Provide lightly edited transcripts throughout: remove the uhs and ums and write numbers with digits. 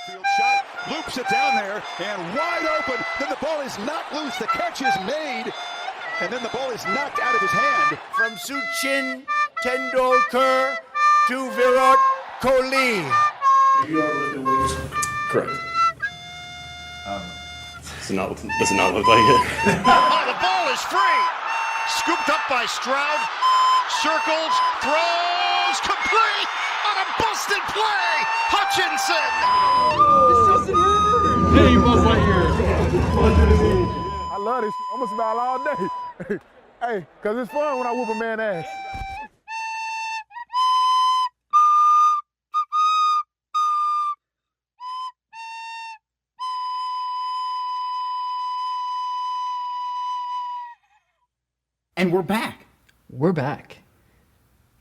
Field shot, loops it down there, and wide open. Then the ball is knocked loose. The catch is made, and then the ball is knocked out of his hand. From Sachin Tendulkar to Virat Kohli. You are lifting weights? Correct. Does it not look like it? Oh, the ball is free. Scooped up by Stroud. Circles, throws, complete on a busted play. Hutchinson. Hey, Buzz Lightyear. I love this shit. I'm gonna smile all day. Hey, cause it's fun when I whoop a man's ass. And we're back. We're back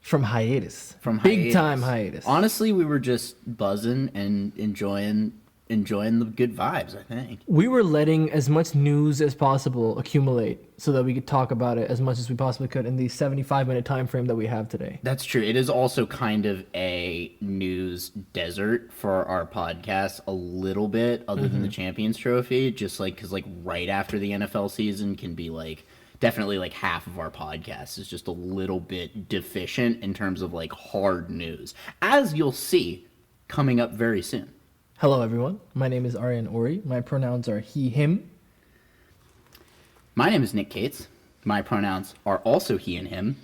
from hiatus. Big time hiatus. Honestly, we were just buzzing and enjoying the good vibes, I think. We were letting as much news as possible accumulate so that we could talk about it as much as we possibly could in the 75-minute time frame that we have today. That's true. It is also kind of a news desert for our podcast a little bit, other than the Champions Trophy, just like because like right after the NFL season can be like definitely like half of our podcast is just a little bit deficient in terms of like hard news, as you'll see coming up very soon. Hello, everyone. My name is Aryan Ori. My pronouns are he, him. My name is Nick Cates. My pronouns are also he and him.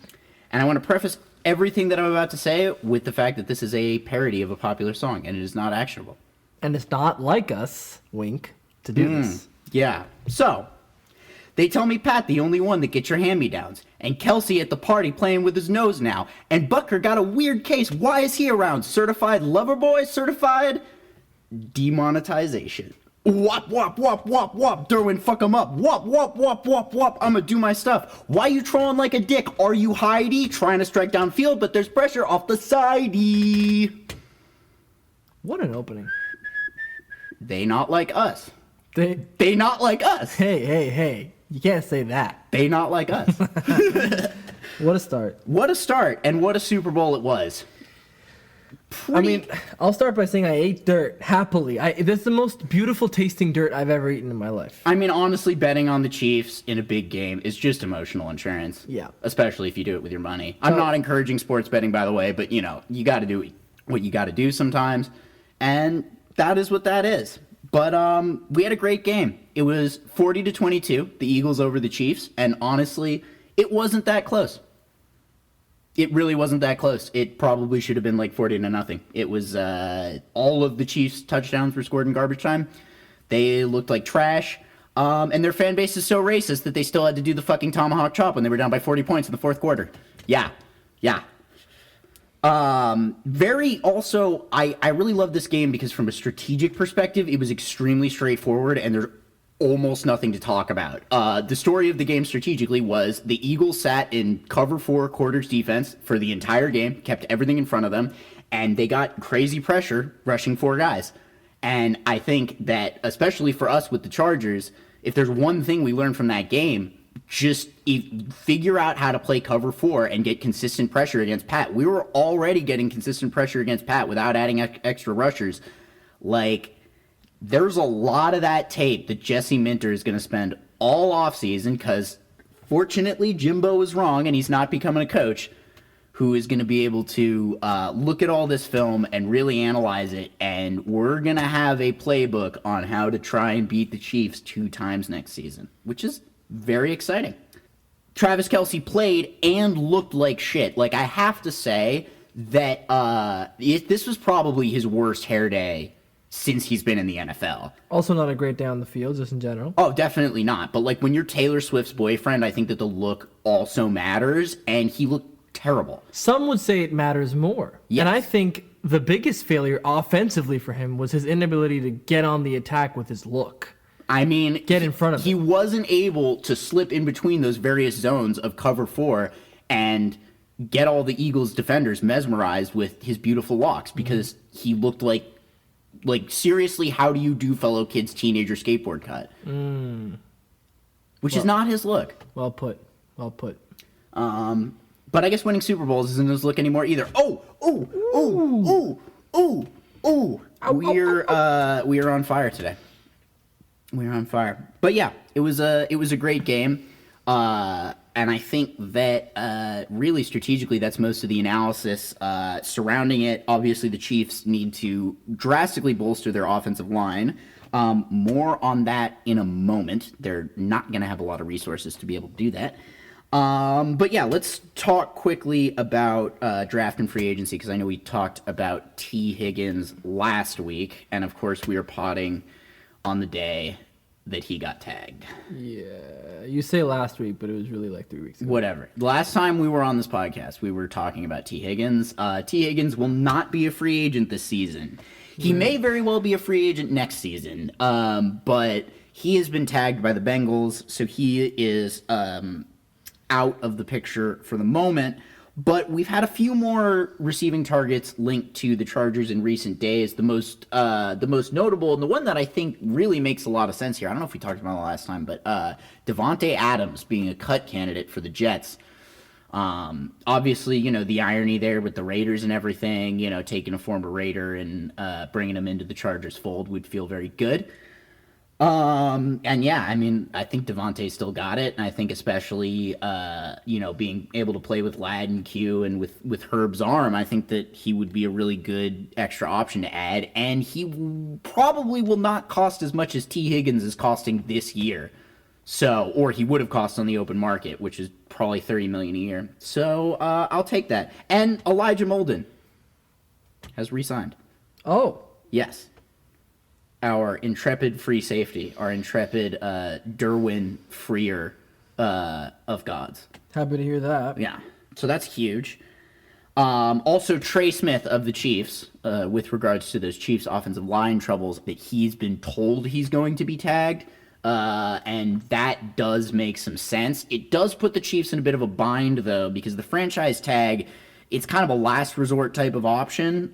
And I want to preface everything that I'm about to say with the fact that this is a parody of a popular song, and it is not actionable. And it's not like us, wink, to do this. Yeah. So, they tell me Pat the only one that gets your hand-me-downs, and Kelsey at the party playing with his nose now, and Butker got a weird case. Why is he around? Certified lover boy? Certified demonetization. Wop, wop, wop, wop, wop. Derwin, fuck him up. Wop, wop, wop, wop, wop. I'ma do my stuff. Why you trolling like a dick? Are you Heidi? Trying to strike downfield, but there's pressure off the sidey. What an opening. They not like us. They not like us. Hey. You can't say that. They not like us. What a start. What a start, and what a Super Bowl it was. I mean, I'll start by saying I ate dirt happily. That's the most beautiful tasting dirt I've ever eaten in my life. I mean, honestly, betting on the Chiefs in a big game is just emotional insurance. Yeah. Especially if you do it with your money. I'm not encouraging sports betting, by the way, but, you know, you got to do what you got to do sometimes. And that is what that is. But we had a great game. It was 40-22, the Eagles over the Chiefs. And honestly, it wasn't that close. It really wasn't that close. It probably should have been like 40-0. It was all of the Chiefs' touchdowns were scored in garbage time. They looked like trash. And their fan base is so racist that they still had to do the fucking tomahawk chop when they were down by 40 points in the fourth quarter. Yeah. Very also, I really love this game because from a strategic perspective, it was extremely straightforward and there's almost nothing to talk about. The story of the game strategically was the Eagles sat in cover 4 quarters defense for the entire game, kept everything in front of them, and they got crazy pressure rushing 4 guys. And I think that, especially for us with the Chargers, if there's one thing we learned from that game, just figure out how to play cover 4 and get consistent pressure against Pat. We were already getting consistent pressure against Pat without adding extra rushers. Like, there's a lot of that tape that Jesse Minter is going to spend all offseason because, fortunately, Jimbo was wrong and he's not becoming a coach, who is going to be able to look at all this film and really analyze it, and we're going to have a playbook on how to try and beat the Chiefs 2 times next season, which is very exciting. Travis Kelce played and looked like shit. Like, I have to say that this was probably his worst hair day since he's been in the NFL. Also not a great day on the field, just in general. Oh, definitely not. But, like, when you're Taylor Swift's boyfriend, I think that the look also matters, and he looked terrible. Some would say it matters more. Yes. And I think the biggest failure offensively for him was his inability to get on the attack with his look. I mean, get in front of it. He wasn't able to slip in between those various zones of cover 4 and get all the Eagles defenders mesmerized with his beautiful locks because he looked like seriously, how do you do fellow kid's teenager skateboard cut? Which is not his look. Well put. But I guess winning Super Bowls isn't his look anymore either. Ooh, we are on fire today. We're on fire. But yeah, it was a great game. And I think that really strategically, that's most of the analysis surrounding it. Obviously, the Chiefs need to drastically bolster their offensive line. More on that in a moment. They're not going to have a lot of resources to be able to do that. But yeah, let's talk quickly about draft and free agency, because I know we talked about T. Higgins last week, and of course we were potting on the day that he got tagged. Yeah, you say last week, but it was really like 3 weeks ago. Whatever. Last time we were on this podcast, we were talking about T. Higgins. T. Higgins will not be a free agent this season. He may very well be a free agent next season, but he has been tagged by the Bengals, so he is out of the picture for the moment. But we've had a few more receiving targets linked to the Chargers in recent days. The most notable, and the one that I think really makes a lot of sense here, I don't know if we talked about it last time, but Devontae Adams being a cut candidate for the Jets. Obviously, the irony there with the Raiders and everything, taking a former Raider and bringing him into the Chargers fold would feel very good. And yeah, I mean, I think Devontae still got it. And I think especially, being able to play with Ladd and Q and with Herb's arm, I think that he would be a really good extra option to add. And he probably will not cost as much as T. Higgins is costing this year. So, or he would have cost on the open market, which is probably $30 million a year. So, I'll take that. And Elijah Molden has re-signed. Oh. Yes. Our intrepid free safety, our intrepid Derwin Freer of gods. Happy to hear that. Yeah, so that's huge. Also, Trey Smith of the Chiefs, with regards to those Chiefs offensive line troubles, that he's been told he's going to be tagged, and that does make some sense. It does put the Chiefs in a bit of a bind, though, because the franchise tag, it's kind of a last resort type of option.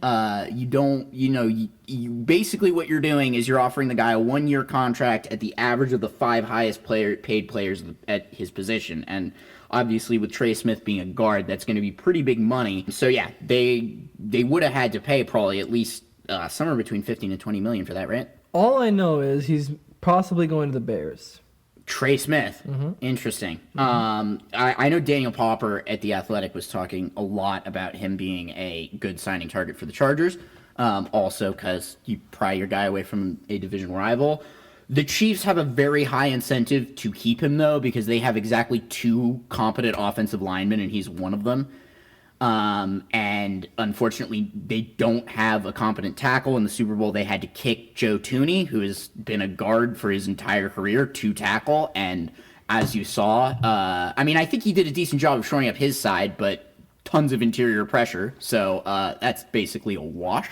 You basically what you're doing is you're offering the guy a 1-year contract at the average of the 5 highest paid players at his position. And obviously with Trey Smith being a guard, that's going to be pretty big money. So yeah, they would have had to pay probably at least somewhere between 15 and 20 million for that, right? All I know is he's possibly going to the Bears. Trey Smith. Mm-hmm. Interesting. Mm-hmm. I know Daniel Popper at The Athletic was talking a lot about him being a good signing target for the Chargers. Also because you pry your guy away from a division rival. The Chiefs have a very high incentive to keep him, though, because they have exactly 2 competent offensive linemen, and he's one of them. And unfortunately, they don't have a competent tackle. In the Super Bowl, they had to kick Joe Tooney, who has been a guard for his entire career, to tackle. And as you saw, I think he did a decent job of shoring up his side, but tons of interior pressure. So that's basically a wash.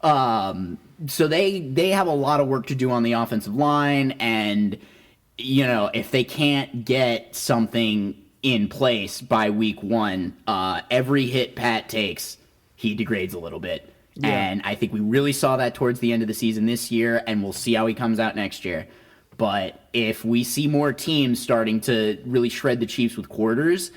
So they have a lot of work to do on the offensive line. And, if they can't get something in place by week 1, every hit Pat takes, he degrades a little bit. Yeah. And I think we really saw that towards the end of the season this year, and we'll see how he comes out next year. But if we see more teams starting to really shred the Chiefs with quarters,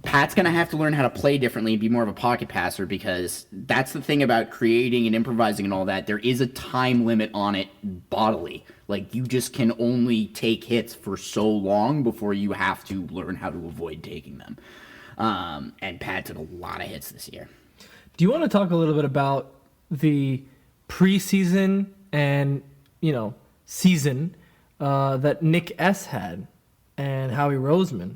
Pat's going to have to learn how to play differently and be more of a pocket passer, because that's the thing about creating and improvising and all that. There is a time limit on it bodily. Like, you just can only take hits for so long before you have to learn how to avoid taking them. And Pat took a lot of hits this year. Do you want to talk a little bit about the preseason and, season that Nick S. had and Howie Roseman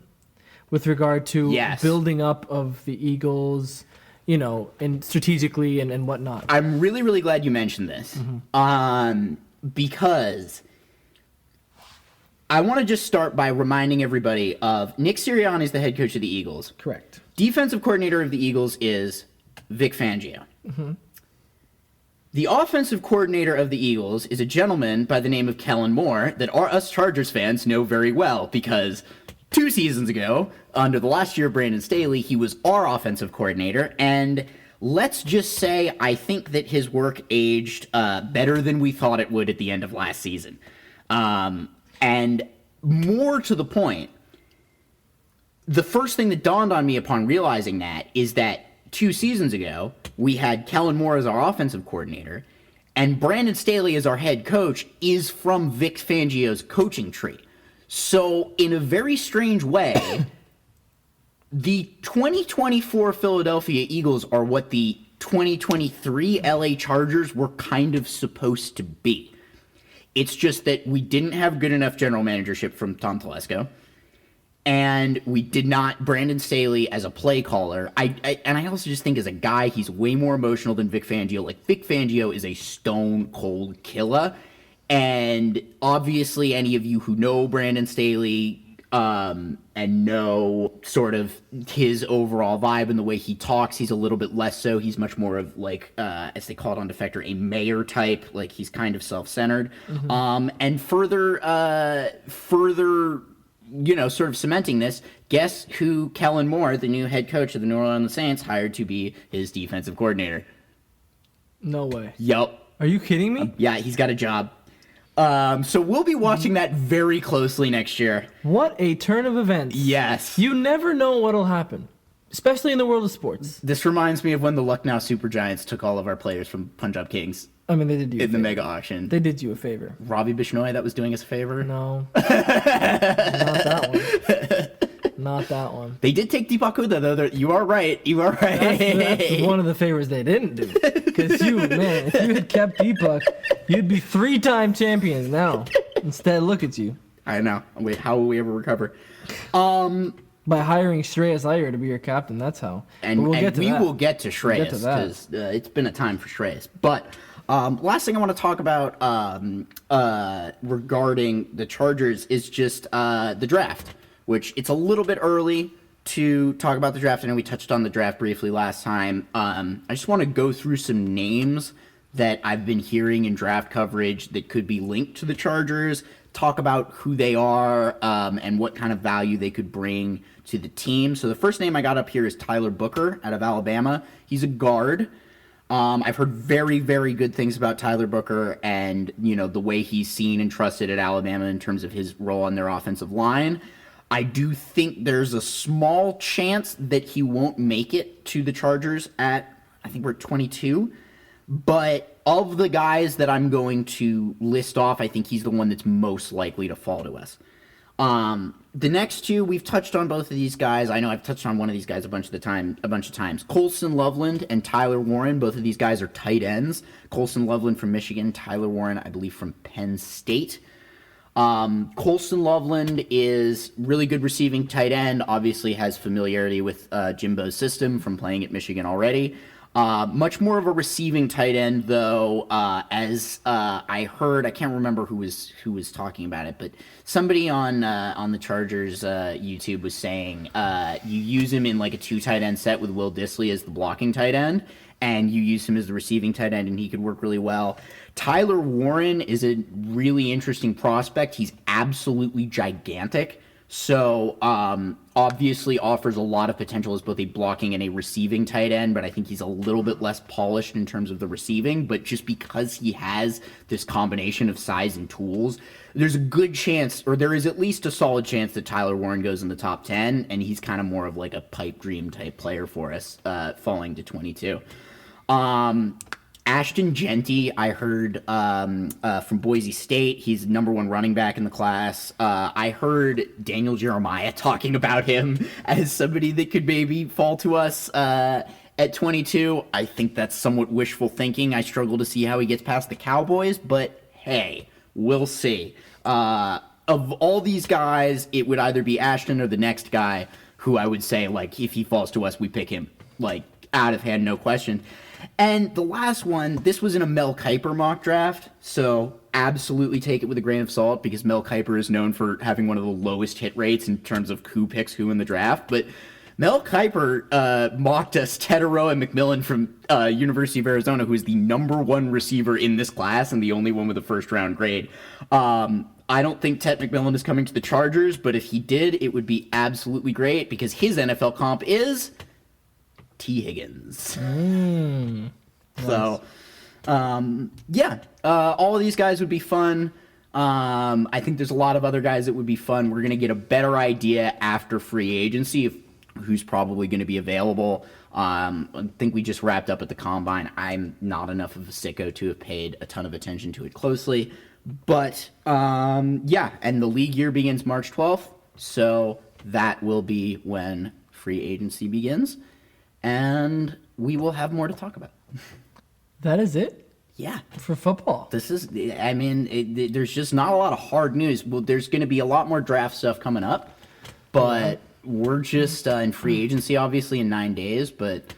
with regard to building up of the Eagles, and strategically and whatnot? I'm really, really glad you mentioned this. Mm-hmm. Because I want to just start by reminding everybody of Nick Sirianni is the head coach of the Eagles. Correct. Defensive coordinator of the Eagles is Vic Fangio. Mm-hmm. The offensive coordinator of the Eagles is a gentleman by the name of Kellen Moore that us Chargers fans know very well, because 2 seasons ago, under the last year of Brandon Staley, he was our offensive coordinator, and let's just say I think that his work aged better than we thought it would at the end of last season. And more to the point, the first thing that dawned on me upon realizing that is that 2 seasons ago, we had Kellen Moore as our offensive coordinator, and Brandon Staley as our head coach is from Vic Fangio's coaching tree. So, in a very strange way, the 2024 Philadelphia Eagles are what the 2023 LA Chargers were kind of supposed to be. It's just that we didn't have good enough general managership from Tom Telesco, and we did not Brandon Staley as a play caller. I also just think as a guy, he's way more emotional than Vic Fangio. Like, Vic Fangio is a stone cold killer, and obviously any of you who know Brandon Staley and know sort of his overall vibe and the way he talks, he's a little bit less so. He's much more of, like, as they call it on Defector, a mayor type. Like, he's kind of self-centered. And further, sort of cementing this, guess who Kellen Moore, the new head coach of the New Orleans Saints, hired to be his defensive coordinator? No way. Yup. Are you kidding me? Yeah, he's got a job. So we'll be watching that very closely next year. What a turn of events. Yes. You never know what'll happen, especially in the world of sports. This reminds me of when the Lucknow Super Giants took all of our players from Punjab Kings I mean, they did you a in the favor. mega auction. They did you a favor. Robbie Bishnoi, that was doing us a favor? No. Not that one. Not that one. They did take Deepak Huda, though. You are right. You are right. That's one of the favors they didn't do. Because if you had kept Deepak, you'd be 3-time champions now. Instead, look at you. I know. Wait, how will we ever recover? By hiring Shreyas Iyer to be your captain, that's how. And, But we'll and get to we that. will get to Shreyas, We'll get to that. because it's been a time for Shreyas. But last thing I want to talk about regarding the Chargers is just the draft, which it's a little bit early to talk about the draft. I know we touched on the draft briefly last time. I just want to go through some names that I've been hearing in draft coverage that could be linked to the Chargers, talk about who they are and what kind of value they could bring to the team. So the first name I got up here is Tyler Booker out of Alabama. He's a guard. I've heard very, very good things about Tyler Booker and, the way he's seen and trusted at Alabama in terms of his role on their offensive line. I do think there's a small chance that he won't make it to the Chargers at, I think we're at 22. But of the guys that I'm going to list off, I think he's the one that's most likely to fall to us. The next two, we've touched on both of these guys. I know I've touched on one of these guys a bunch of times. Colson Loveland and Tyler Warren, both of these guys are tight ends. Colson Loveland from Michigan, Tyler Warren, I believe, from Penn State. Colson Loveland is really good receiving tight end, obviously has familiarity with Jimbo's system from playing at Michigan already. Much more of a receiving tight end, though, as I heard, I can't remember who was talking about it, but somebody on the Chargers YouTube was saying you use him in like a 2 tight end set with Will Dissly as the blocking tight end, and you use him as the receiving tight end, and he could work really well. Tyler Warren is a really interesting prospect. He's absolutely gigantic. So, obviously offers a lot of potential as both a blocking and a receiving tight end, but I think he's a little bit less polished in terms of the receiving. But just because he has this combination of size and tools, there's a good chance, or there is at least a solid chance, that Tyler Warren goes in the top 10, and he's kind of more of like a pipe dream type player for us, falling to 22. Ashton Genty, I heard from Boise State. He's number 1 running back in the class. I heard Daniel Jeremiah talking about him as somebody that could maybe fall to us at 22. I think that's somewhat wishful thinking. I struggle to see how he gets past the Cowboys, but hey, we'll see. Of all these guys, it would either be Ashton or the next guy who I would say, like, if he falls to us, we pick him, like, out of hand, no question. And the last one, this was in a Mel Kiper mock draft, so absolutely take it with a grain of salt, because Mel Kiper is known for having one of the lowest hit rates in terms of who picks who in the draft. But Mel Kiper mocked us Teteroa McMillan from University of Arizona, who is the number 1 receiver in this class and the only one with a first-round grade. I don't think Tet McMillan is coming to the Chargers, but if he did, it would be absolutely great, because his NFL comp is T. Higgins. Nice. So, all of these guys would be fun. I think there's a lot of other guys that would be fun. We're going to get a better idea after free agency of who's probably going to be available. I think we just wrapped up at the Combine. I'm not enough of a sicko to have paid a ton of attention to it closely. But, yeah, and the league year begins March 12th, so that will be when free agency begins, and we will have more to talk about. That is it? Yeah. For football. There's just not a lot of hard news. Well, there's going to be a lot more draft stuff coming up, but we're just in free agency, obviously, in 9 days, but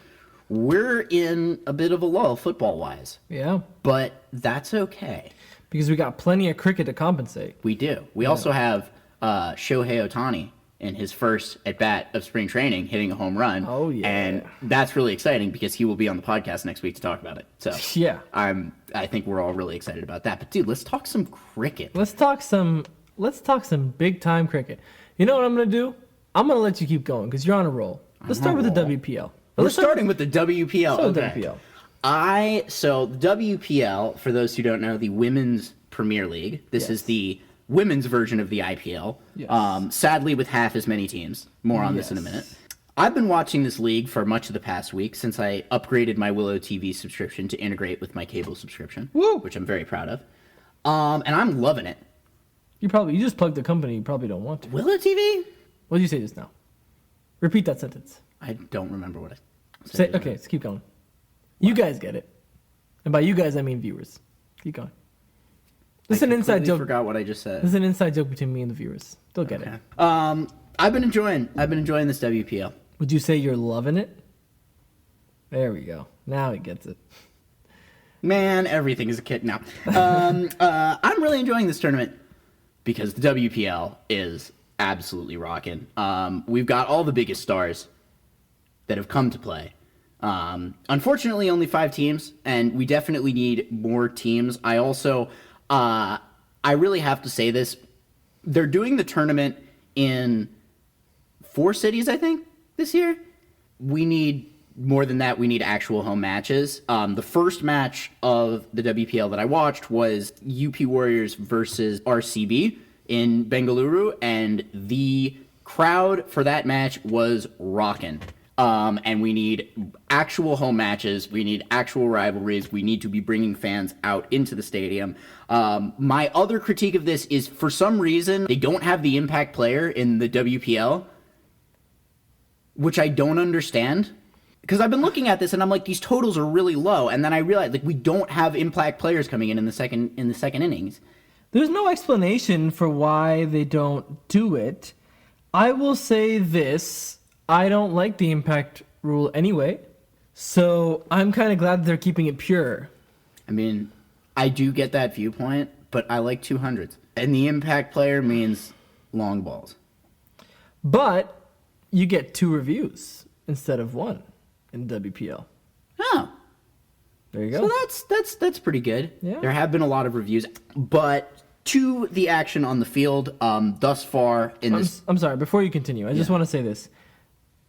we're in a bit of a lull football-wise. Yeah. But that's okay. Because we got plenty of cricket to compensate. We do. We also have Shohei Ohtani in his first at-bat of spring training hitting a home run. Oh, yeah. And that's really exciting because he will be on the podcast next week to talk about it. So Yeah. I think we're all really excited about that. But, dude, let's talk some cricket. Let's talk some big-time cricket. You know what I'm going to do? I'm going to let you keep going because you're on a roll. Let's start with the WPL. We're starting with the WPL. So Okay. WPL. So the WPL, for those who don't know, the Women's Premier League. This is the women's version of the IPL. Yes. Sadly, with half as many teams. More on this in a minute. I've been watching this league for much of the past week since I upgraded my Willow TV subscription to integrate with my cable subscription, which I'm very proud of. And I'm loving it. You just plugged the company. You probably don't want to. Willow TV? What did you say just now? Repeat that sentence. I don't remember what I said. Okay, let's keep going. You guys get it. And by you guys, I mean viewers. Keep going. This is an inside joke. I forgot what I just said. This is an inside joke between me and the viewers. They'll get it. I've been enjoying this WPL. Would you say you're loving it? There we go. Now he gets it. Man, everything is a kid now. I'm really enjoying this tournament because the WPL is absolutely rocking. We've got all the biggest stars that have come to play. Unfortunately, only 5 teams, and we definitely need more teams. I also, I really have to say this. They're doing the tournament in 4 cities, I think, this year. We need more than that. We need actual home matches. The first match of the WPL that I watched was UP Warriors versus RCB in Bengaluru, and the crowd for that match was rocking. And we need actual home matches. We need actual rivalries. We need to be bringing fans out into the stadium. My other critique of this is, for some reason, they don't have the impact player in the WPL, which I don't understand. Because I've been looking at this and I'm like, these totals are really low. And then I realized, like, we don't have impact players coming in the second innings. There's no explanation for why they don't do it. I will say this. I don't like the impact rule anyway, so I'm kind of glad they're keeping it pure. I mean, I do get that viewpoint, but I like 200s. And the impact player means long balls. But you get 2 reviews instead of 1 in the WPL. Oh. There you go. So that's pretty good. Yeah. There have been a lot of reviews, but to the action on the field, thus far in this... I'm sorry, before you continue, I just want to say this.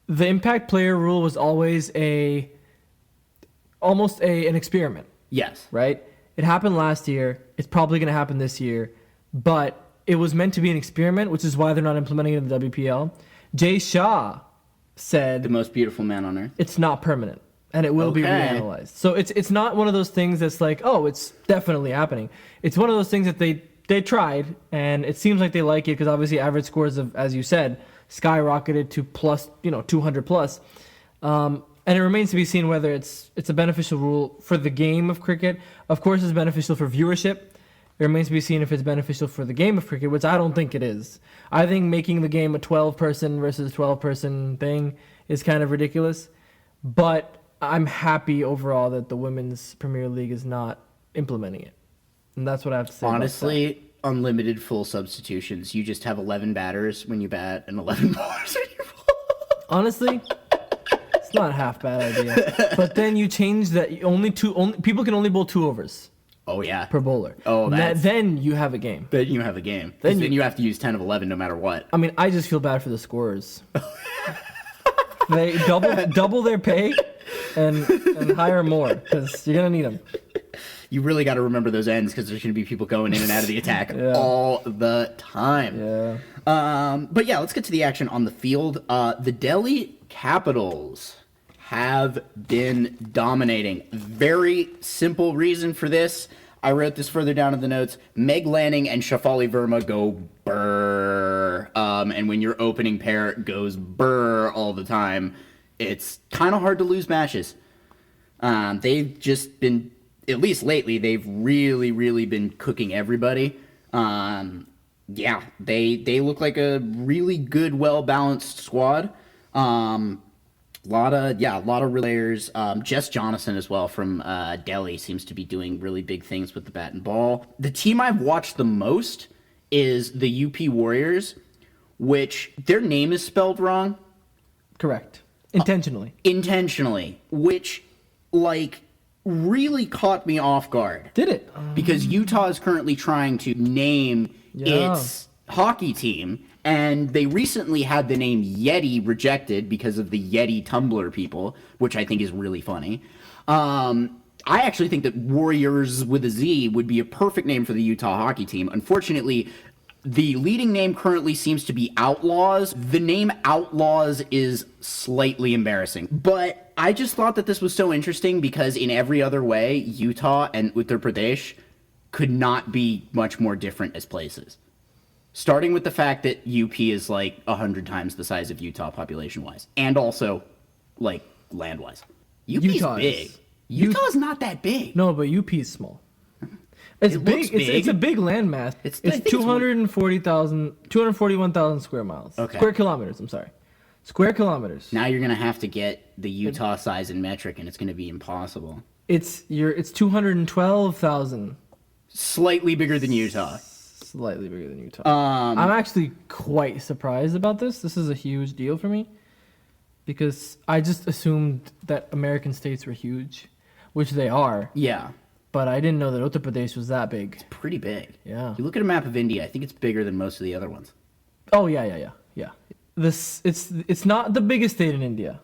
The impact player rule was always almost an experiment. Yes. Right? It happened last year. It's probably going to happen this year. But it was meant to be an experiment, which is why they're not implementing it in the WPL. Jay Shah said... The most beautiful man on earth. It's not permanent, and it will be reanalyzed. So it's not one of those things that's like, oh, it's definitely happening. It's one of those things that they tried, and it seems like they like it because obviously average scores of, as you said, skyrocketed to plus, 200 plus. And it remains to be seen whether it's a beneficial rule for the game of cricket. Of course, it's beneficial for viewership. It remains to be seen if it's beneficial for the game of cricket, which I don't think it is. I think making the game a 12-person versus 12-person thing is kind of ridiculous. But I'm happy overall that the Women's Premier League is not implementing it. And that's what I have to say. Honestly, unlimited full substitutions. You just have 11 batters when you bat and 11 bowlers when you bowl. Honestly, it's not a half bad idea. But then you change that. People can only bowl 2 overs. Oh, yeah. Per bowler. Oh, then you have a game. Then you have a game. Then you have to use 10 of 11 no matter what. I mean, I just feel bad for the scorers. They double their pay and hire more because you're gonna need them. you really got to remember those ends because there's going to be people going in and out of the attack all the time. Yeah. But yeah, let's get to the action on the field. The Delhi Capitals have been dominating. Very simple reason for this. I wrote this further down in the notes. Meg Lanning and Shafali Verma go burr. And when your opening pair goes burr all the time, it's kind of hard to lose matches. They've just been, at least lately, they've really, really been cooking everybody. Yeah, they look like a really good, well-balanced squad. A lot of relayers. Jess Jonathan as well from Delhi seems to be doing really big things with the bat and ball. The team I've watched the most is the UP Warriors, which their name is spelled wrong. Correct. Intentionally. Which, like, really caught me off guard. Did it? Because Utah is currently trying to name its hockey team, and they recently had the name Yeti rejected because of the Yeti Tumblr people, which I think is really funny. I actually think that Warriors with a Z would be a perfect name for the Utah hockey team. Unfortunately, the leading name currently seems to be Outlaws. The name Outlaws is slightly embarrassing. But I just thought that this was so interesting because in every other way, Utah and Uttar Pradesh could not be much more different as places. Starting with the fact that UP is like 100 times the size of Utah population-wise. And also, like, land-wise. UP's big. Utah's not that big. No, but UP is small. It's big. It's a big landmass. It's 241,000 square miles. Okay. Square kilometers, I'm sorry. Square kilometers. Now you're going to have to get the Utah size in metric, and it's going to be impossible. It's 212,000. Slightly bigger than Utah. Slightly bigger than Utah. I'm actually quite surprised about this. This is a huge deal for me because I just assumed that American states were huge, which they are. Yeah. But I didn't know that Uttar Pradesh was that big. It's pretty big. Yeah. You look at a map of India, I think it's bigger than most of the other ones. Oh, yeah. It's not the biggest state in India,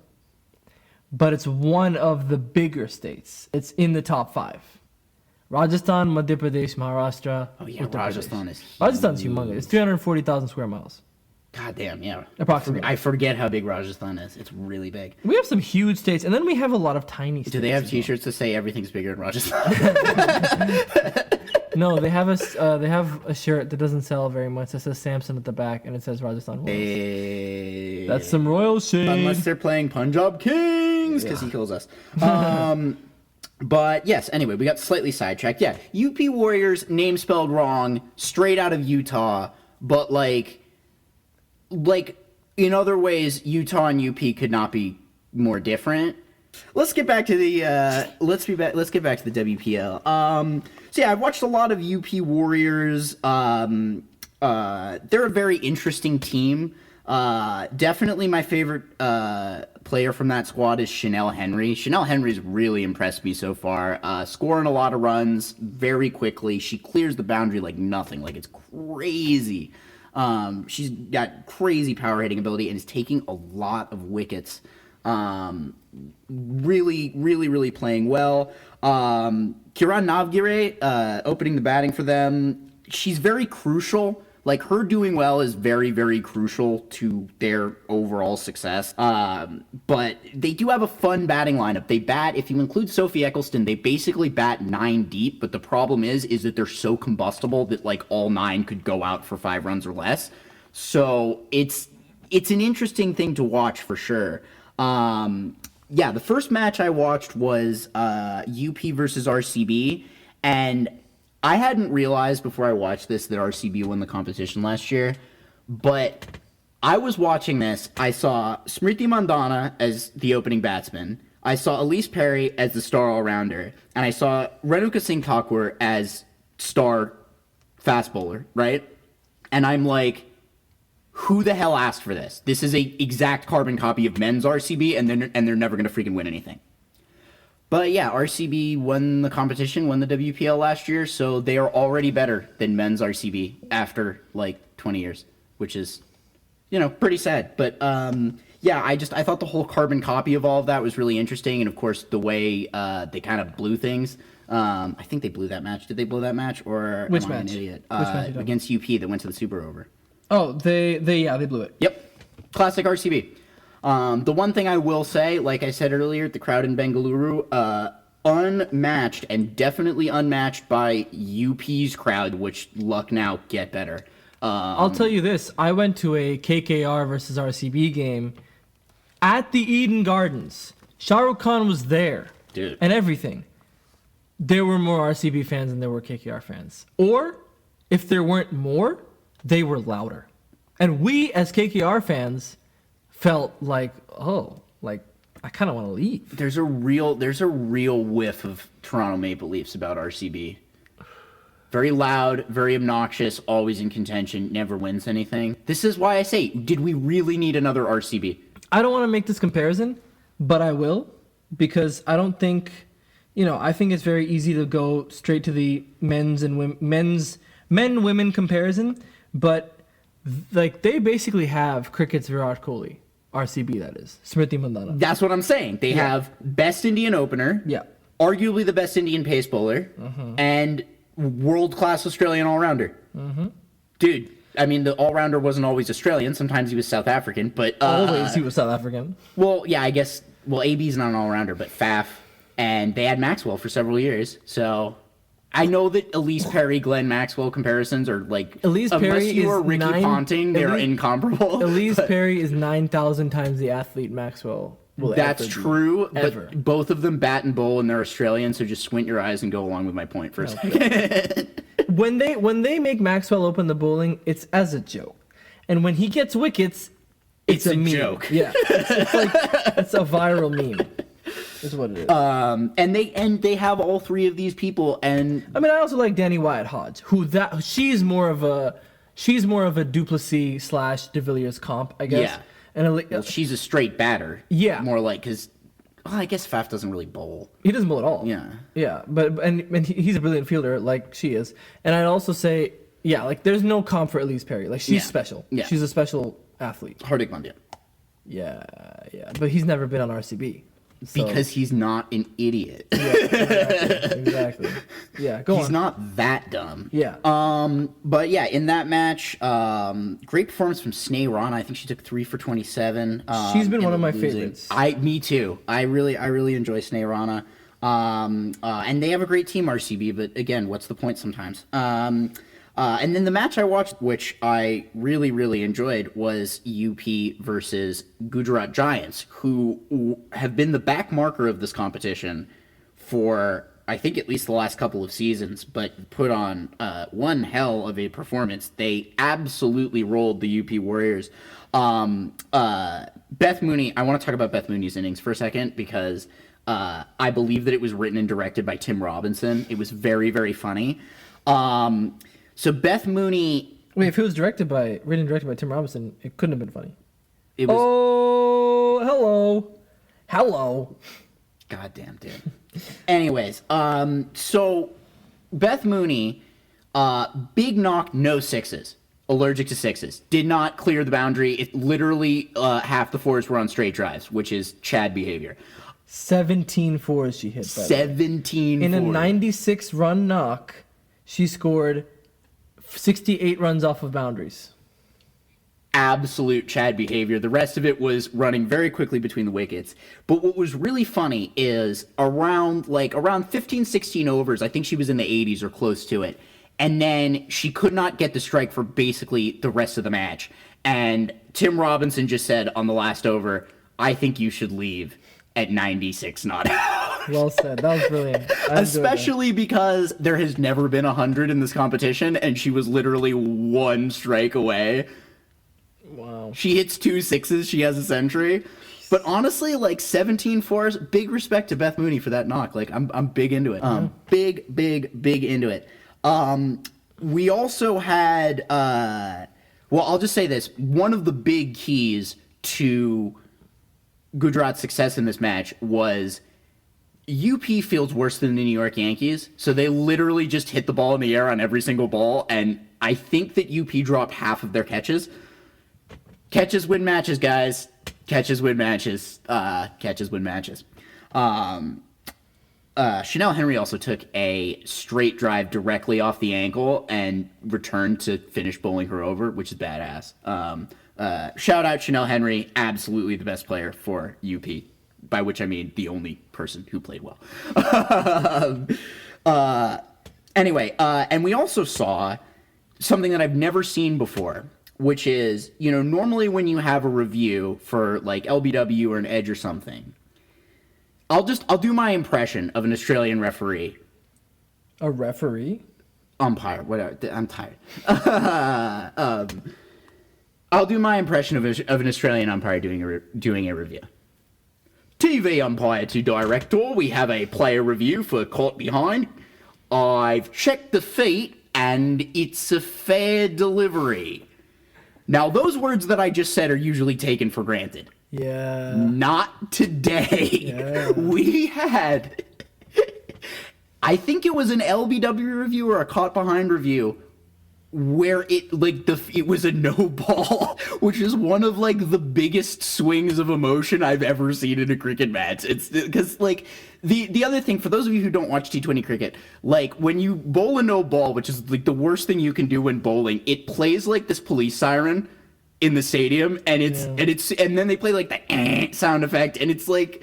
but it's one of the bigger states. It's in the top 5. Rajasthan, Madhya Pradesh, Maharashtra. Oh, yeah, Uttar Rajasthan Pradesh. is huge. Rajasthan's humongous. It's 340,000 square miles. God damn, yeah. Approximately. I forget how big Rajasthan is. It's really big. We have some huge states, and then we have a lot of tiny states. Do they have T-shirts that say everything's bigger in Rajasthan? No, they have a shirt that doesn't sell very much that says Samson at the back, and it says Rajasthan Royals. Hey. That's some royal shade. Unless they're playing Punjab Kings, because he kills us. But yes, anyway, we got slightly sidetracked. Yeah, UP Warriors, name spelled wrong, straight out of Utah, but like in other ways, Utah and UP could not be more different. Let's get back to the let's get back to the WPL. So yeah, I've watched a lot of UP Warriors. They're a very interesting team. Definitely my favorite player from that squad is Chanel Henry. Chanel Henry's really impressed me so far. Scoring a lot of runs very quickly. She clears the boundary like nothing. Like, it's crazy. She's got crazy power hitting ability and is taking a lot of wickets. Really playing well. Kiran Navgire, opening the batting for them. She's very crucial. Like, her doing well is very crucial to their overall success. But they do have a fun batting lineup. They bat, if you include Sophie Eccleston, they basically bat 9 deep. But the problem is that they're so combustible that, like, all 9 could go out for 5 runs or less. So it's an interesting thing to watch for sure. Yeah, the first match I watched was UP versus RCB, and I hadn't realized before I watched this that RCB won the competition last year, but I was watching this. I saw Smriti Mandana as the opening batsman. I saw Elise Perry as the star all-rounder, and I saw Renuka Singh Thakur as star fast bowler, right? And I'm like, who the hell asked for this? This is a exact carbon copy of men's RCB, and they're never going to freaking win anything. But yeah, RCB won the competition, won the WPL last year, so they are already better than men's RCB after like 20 years, which is, pretty sad. But yeah, I thought the whole carbon copy of all of that was really interesting, and of course the way they kind of blew things I think they blew that match. Did they blow that match, or Which am I match? an idiot? Which match are you talking Against UP that went to the Super Over. Oh, they blew it. Yep, classic RCB. The one thing I will say, like I said earlier, the crowd in Bengaluru, unmatched and definitely unmatched by UP's crowd, which Lucknow get better. I'll tell you this: I went to a KKR versus RCB game at the Eden Gardens. Shah Rukh Khan was there, Dude. and everything. There were more RCB fans than there were KKR fans. Or, if there weren't more, they were louder. And we, as KKR fans, felt like, I kind of want to leave. There's a real whiff of Toronto Maple Leafs about RCB. Very loud, very obnoxious, always in contention, never wins anything. This is why I say, did we really need another RCB? I don't want to make this comparison, but I will, because I don't think, I think it's very easy to go straight to the men-women comparison, but like they basically have cricket's Virat Kohli, RCB that is, Smriti Mandhana. That's what I'm saying. They have best Indian opener, Yeah. arguably the best Indian pace bowler, and world-class Australian all-rounder. Dude, I mean, the all-rounder wasn't always Australian. Sometimes he was South African, but... Always he was South African. Well, yeah, I guess... Well, AB's not an all-rounder, but Faf. And they had Maxwell for several years, so... I know that Elise Perry, Glenn Maxwell comparisons are like... Elise unless Perry you is are Ricky Ponting, they're Elise- incomparable. Elise but Perry is 9,000 times the athlete Maxwell will That's ever be. true, Ever. but both of them bat and bowl, and they're Australian, so just squint your eyes and go along with my point for a second. When they make Maxwell open the bowling, it's as a joke, and when he gets wickets, it's a meme. joke. Yeah, it's like it's a viral meme. Is what it is. And they have all three of these people, and I mean, I also like Danny Wyatt Hodge, she's more of a Duplessis / De Villiers comp, I guess. Yeah. And well, she's a straight batter. Yeah. More like, because I guess Faf doesn't really bowl. he doesn't bowl at all. Yeah. Yeah, but he's a brilliant fielder, like she is. And I'd also say, yeah, like there's no comp for Elise Perry. Like she's Yeah. special. Yeah. She's a special athlete. Hardik Pandya. Yeah. But he's never been on RCB. So. Because he's not an idiot. Yeah, exactly. Yeah, go on. He's not that dumb. Yeah. But yeah, in that match, great performance from Sneh Rana. I think she took 3 for 27. She's been in one of my losing. favorites. Me too. I really enjoy Sneh Rana. And they have a great team, RCB. But again, what's the point sometimes? And then the match I watched, which I really enjoyed, was UP versus Gujarat Giants, who have been the back marker of this competition for, I think, at least the last couple of seasons, but put on one hell of a performance. They absolutely rolled the UP Warriors. Beth Mooney, I want to talk about Beth Mooney's innings for a second, because I believe that it was written and directed by Tim Robinson. It was very funny. So Beth Mooney... Wait, if it was written and directed by Tim Robinson, it couldn't have been funny. It was... Oh, hello. Goddamn, dude. Anyways, so Beth Mooney, big knock, no sixes. Allergic to sixes. Did not clear the boundary. It literally, half the fours were on straight drives, which is Chad behavior. 17 fours she hit. By 17 in a fours. 96-run knock, she scored 68 runs off of boundaries. Absolute Chad behavior. The rest of it was running very quickly between the wickets. But what was really funny is around 15, 16 overs, I think she was in the 80s or close to it. And then she could not get the strike for basically the rest of the match. And Tim Robinson just said on the last over, "I think you should leave at 96 not out." Well said. That was brilliant. Especially because there has never been 100 in this competition, and she was literally one strike away. Wow. She hits 2 sixes, she has a century. But honestly, 17 fours, big respect to Beth Mooney for that knock. I'm big into it. Big into it. We also had, I'll just say this. One of the big keys to Gujarat's success in this match was UP fields worse than the New York Yankees, so they literally just hit the ball in the air on every single ball, and I think that UP dropped half of their catches. Catches win matches, guys. Catches win matches. Catches win matches. Chanel Henry also took a straight drive directly off the ankle and returned to finish bowling her over, which is badass. Shout out Chanel Henry, absolutely the best player for UP, by which I mean the only person who played well. Anyway, and we also saw something that I've never seen before, which is, normally when you have a review for like LBW or an Edge or something, I'll do my impression of an Australian referee. A referee? Umpire, whatever. I'm tired. I'll do my impression of an Australian umpire doing a review. TV umpire to director, we have a player review for caught behind. I've checked the feet, and it's a fair delivery. Now, those words that I just said are usually taken for granted. Yeah. Not today. Yeah. We had, I think it was an LBW review or a caught behind review, where it was a no ball, which is one of like the biggest swings of emotion I've ever seen in a cricket match. It's because like the other thing, for those of you who don't watch T20 cricket, like when you bowl a no ball, which is like the worst thing you can do when bowling, it plays like this police siren in the stadium, and and then they play like the sound effect, and it's like,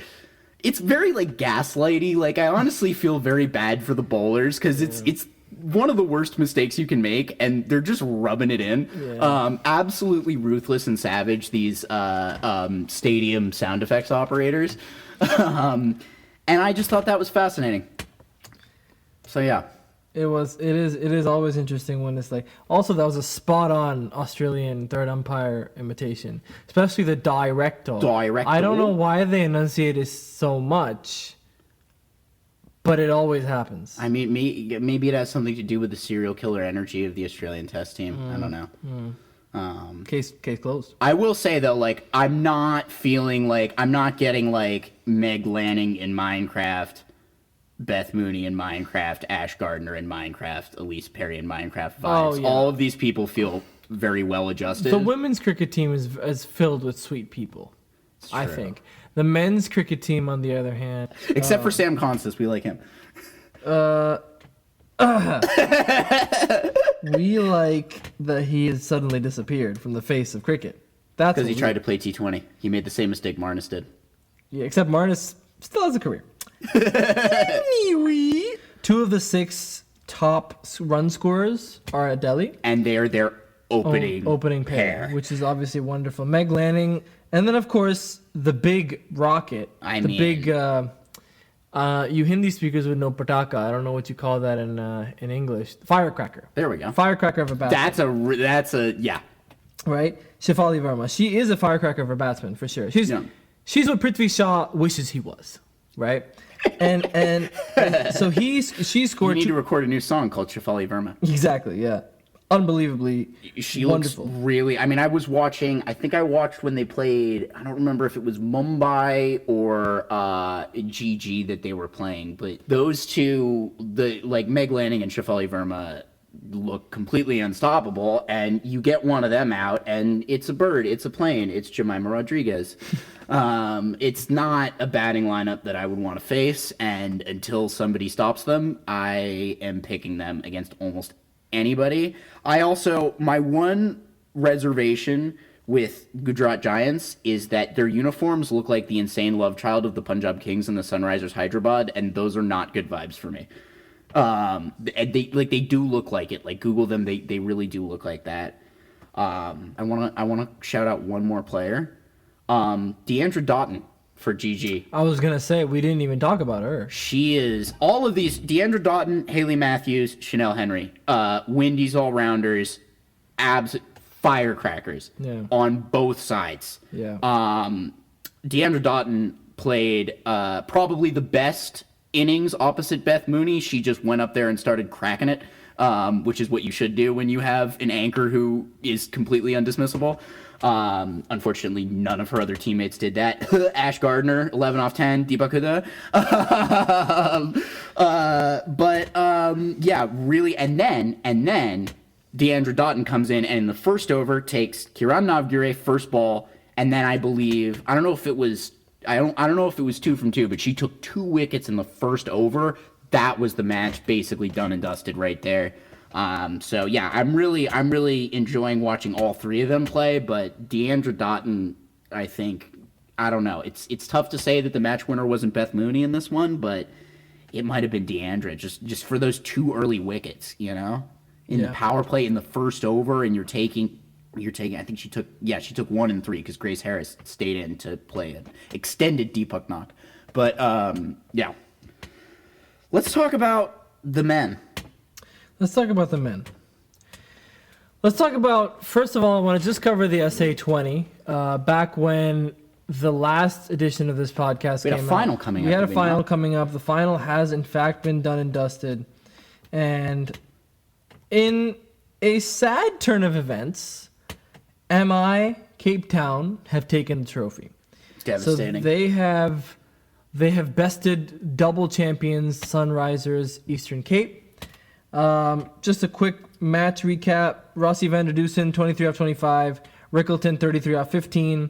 it's very like gaslighty. Like I honestly feel very bad for the bowlers because it's one of the worst mistakes you can make, and they're just rubbing it in. Yeah. Absolutely ruthless and savage, these stadium sound effects operators. And I just thought that was fascinating. So yeah. It is always interesting when it's like, also that was a spot on Australian third umpire imitation, especially the director. I don't know why they enunciate it so much, but it always happens. I mean, maybe it has something to do with the serial killer energy of the Australian Test team. I don't know. Case closed. I will say though, like I'm not getting like Meg Lanning in Minecraft, Beth Mooney in Minecraft, Ash Gardner in Minecraft, Elise Perry in Minecraft vibes. Oh, yeah. All of these people feel very well adjusted. The women's cricket team is filled with sweet people, I think. The men's cricket team, on the other hand, except for Sam Constas, we like him. We like that he has suddenly disappeared from the face of cricket. That's because he tried to play T20. He made the same mistake Marnus did. Yeah, except Marnus still has a career. Anyway, 2 of the 6 top run scorers are at Delhi, and they are their opening pair, which is obviously wonderful. Meg Lanning, and then of course the big rocket, you Hindi speakers would know pataka. I don't know what you call that in English. Firecracker. There we go. Firecracker of a batsman. That's a yeah. Right, Shefali Verma. She is a firecracker of a batsman for sure. She's what Prithvi Shaw wishes he was. Right, and so she scored. You need to record a new song called Shefali Verma. Exactly. Yeah. Unbelievably, she wonderful. Looks really. I mean, I think I watched when they played. I don't remember if it was Mumbai or GG that they were playing, but those two, Meg Lanning and Shefali Verma, look completely unstoppable. And you get one of them out, and it's a bird, it's a plane, it's Jemima Rodriguez. It's not a batting lineup that I would want to face, and until somebody stops them, I am picking them against almost anybody. My one reservation with Gujarat Giants is that their uniforms look like the insane love child of the Punjab Kings and the Sunrisers Hyderabad, and those are not good vibes for me. They do look like it. Like Google them, they really do look like that. I wanna shout out one more player. Deandra Doughton for GG. I was gonna say we didn't even talk about her. She is all of these: Deandra Doughton, Haley Matthews, Chanel Henry, Windies all-rounders, firecrackers on both sides. Yeah. Deandra Doughton played probably the best innings opposite Beth Mooney. She just went up there and started cracking it, which is what you should do when you have an anchor who is completely undismissible. Unfortunately, none of her other teammates did that. Ash Gardner, 11 off 10. Deepak Huda. Yeah, really. And then Deandra Doughton comes in and in the first over takes Kiran Navgire first ball. And then I don't know if it was I don't know if it was 2 from 2, but she took 2 wickets in the first over. That was the match basically done and dusted right there. So yeah, I'm really enjoying watching all 3 of them play, but Deandra Dottin, I don't know. It's tough to say that the match winner wasn't Beth Mooney in this one, but it might have been Deandra just for those 2 early wickets, you know? In the power play in the first over, and you're taking I think she took 1 and 3 because Grace Harris stayed in to play an extended Deepak knock. But yeah. Let's talk about the men. Let's talk about the men. Let's talk about, first of all, I want to just cover the SA20. Back when the last edition of this podcast came out. We had a final coming up. We had a final coming up. The final has, in fact, been done and dusted. And in a sad turn of events, MI Cape Town have taken the trophy. It's devastating. So they have bested double champions Sunrisers Eastern Cape. Just a quick match recap. Rossi van der Dusen, 23 off 25. Rickleton, 33 off 15.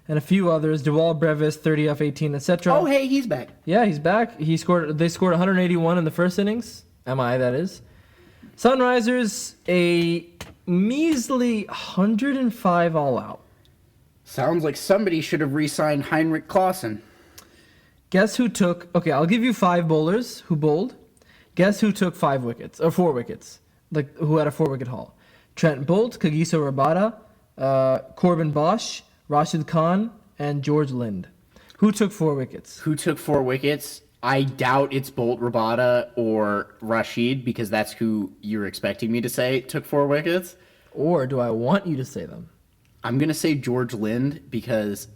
And a few others. Dewal Brevis, 30 off 18, etc. Oh, hey, he's back. Yeah, he's back. They scored 181 in the first innings. MI, that is. Sunrisers, a measly 105 all out. Sounds like somebody should have re-signed Heinrich Clausen. Guess who took... Okay, I'll give you 5 bowlers who bowled. Guess who took 5 wickets, or 4 wickets, like who had a 4-wicket haul. Trent Bolt, Kagiso Rabada, Corbin Bosch, Rashid Khan, and George Lind. Who took 4 wickets? Who took 4 wickets? I doubt it's Bolt, Rabada, or Rashid, because that's who you're expecting me to say took 4 wickets. Or do I want you to say them? I'm gonna say George Lind because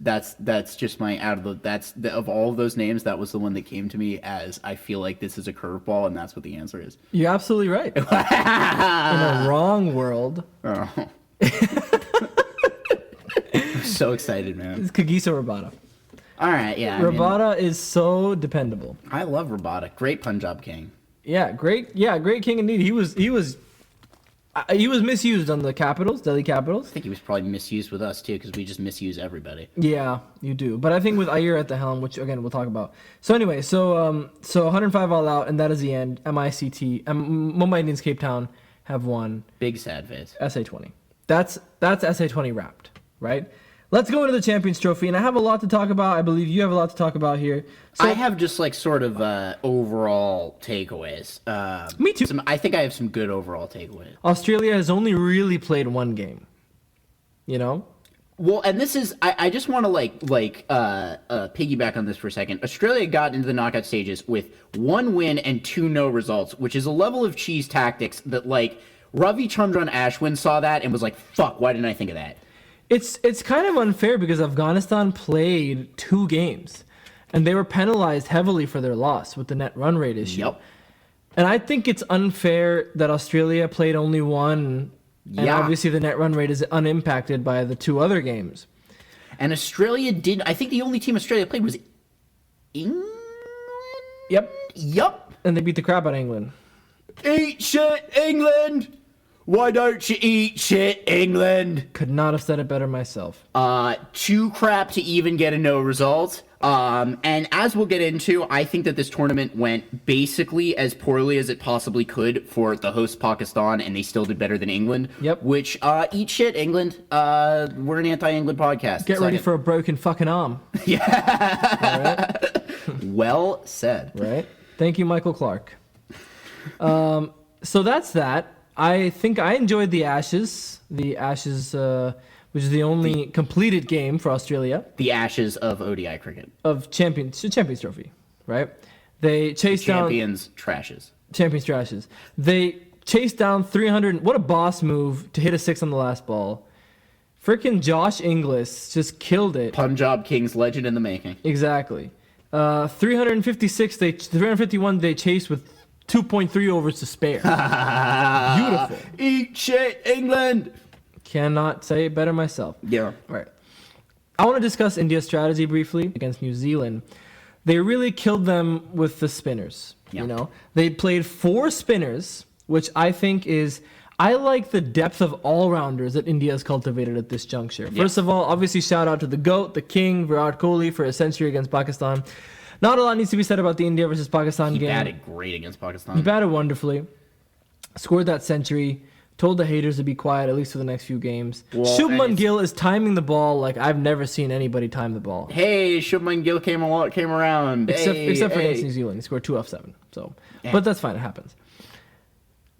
that's just my of all of those names, that was the one that came to me as I feel like this is a curveball, and that's what the answer is. You're absolutely right. In a wrong world. Oh. I'm so excited, man. It's Kagiso Rabada. All right, yeah. Rabada is so dependable. I love Rabada. Great Punjab king. Yeah, great king indeed. He was misused on the Capitals, Delhi Capitals. I think he was probably misused with us too, because we just misuse everybody. Yeah, you do. But I think with Iyer at the helm, which again we'll talk about. So anyway, so 105 all out, and that is the end. MICT, Mumbai Indians Cape Town have won. Big sad face. SA20. That's SA20 wrapped, right? Let's go into the Champions Trophy, and I have a lot to talk about. I believe you have a lot to talk about here. So, I have just like sort of overall takeaways. Me too. I think I have some good overall takeaways. Australia has only really played 1 game. You know? Well, and this is I just want to piggyback on this for a second. Australia got into the knockout stages with 1 win and 2 no results, which is a level of cheese tactics that like Ravi Chandran Ashwin saw that and was like, "Fuck, why didn't I think of that?" It's kind of unfair because Afghanistan played 2 games, and they were penalized heavily for their loss with the net run rate issue. Yep. And I think it's unfair that Australia played only 1, and obviously the net run rate is unimpacted by the 2 other games. And Australia did. I think the only team Australia played was England. Yep. And they beat the crap out of England. Eat shit, England! Why don't you eat shit, England? Could not have said it better myself. Too crap to even get a no result. And as we'll get into, I think that this tournament went basically as poorly as it possibly could for the host Pakistan, and they still did better than England. Yep. Which, eat shit, England. We're an anti-England podcast. Get ready for a broken fucking arm. Yeah. All right? Well said. Right? Thank you, Michael Clark. So that's that. I think I enjoyed the Ashes. The Ashes, which is the only completed game for Australia. The Ashes of ODI cricket. Of Champions Trophy, right? They chased Champions trashes. Champions trashes. They chased down 300. What a boss move to hit a 6 on the last ball. Freaking Josh Inglis just killed it. Punjab Kings legend in the making. Exactly. 351 they chased with 2.3 overs to spare. Beautiful. Eat shit, England. Cannot say it better myself. Yeah. Right. I want to discuss India's strategy briefly against New Zealand. They really killed them with the spinners. Yeah. You know, they played 4 spinners, which I think is. I like the depth of all-rounders that India has cultivated at this juncture. First of all, obviously shout out to the GOAT, the King, Virat Kohli for a century against Pakistan. Not a lot needs to be said about the India versus Pakistan game. He batted great against Pakistan. He batted wonderfully. Scored that century. Told the haters to be quiet, at least for the next few games. Well, Shubman Gill is timing the ball like I've never seen anybody time the ball. Hey, Shubman Gill came around. Except for against New Zealand. He scored 2 off 7. So, But that's fine. It happens.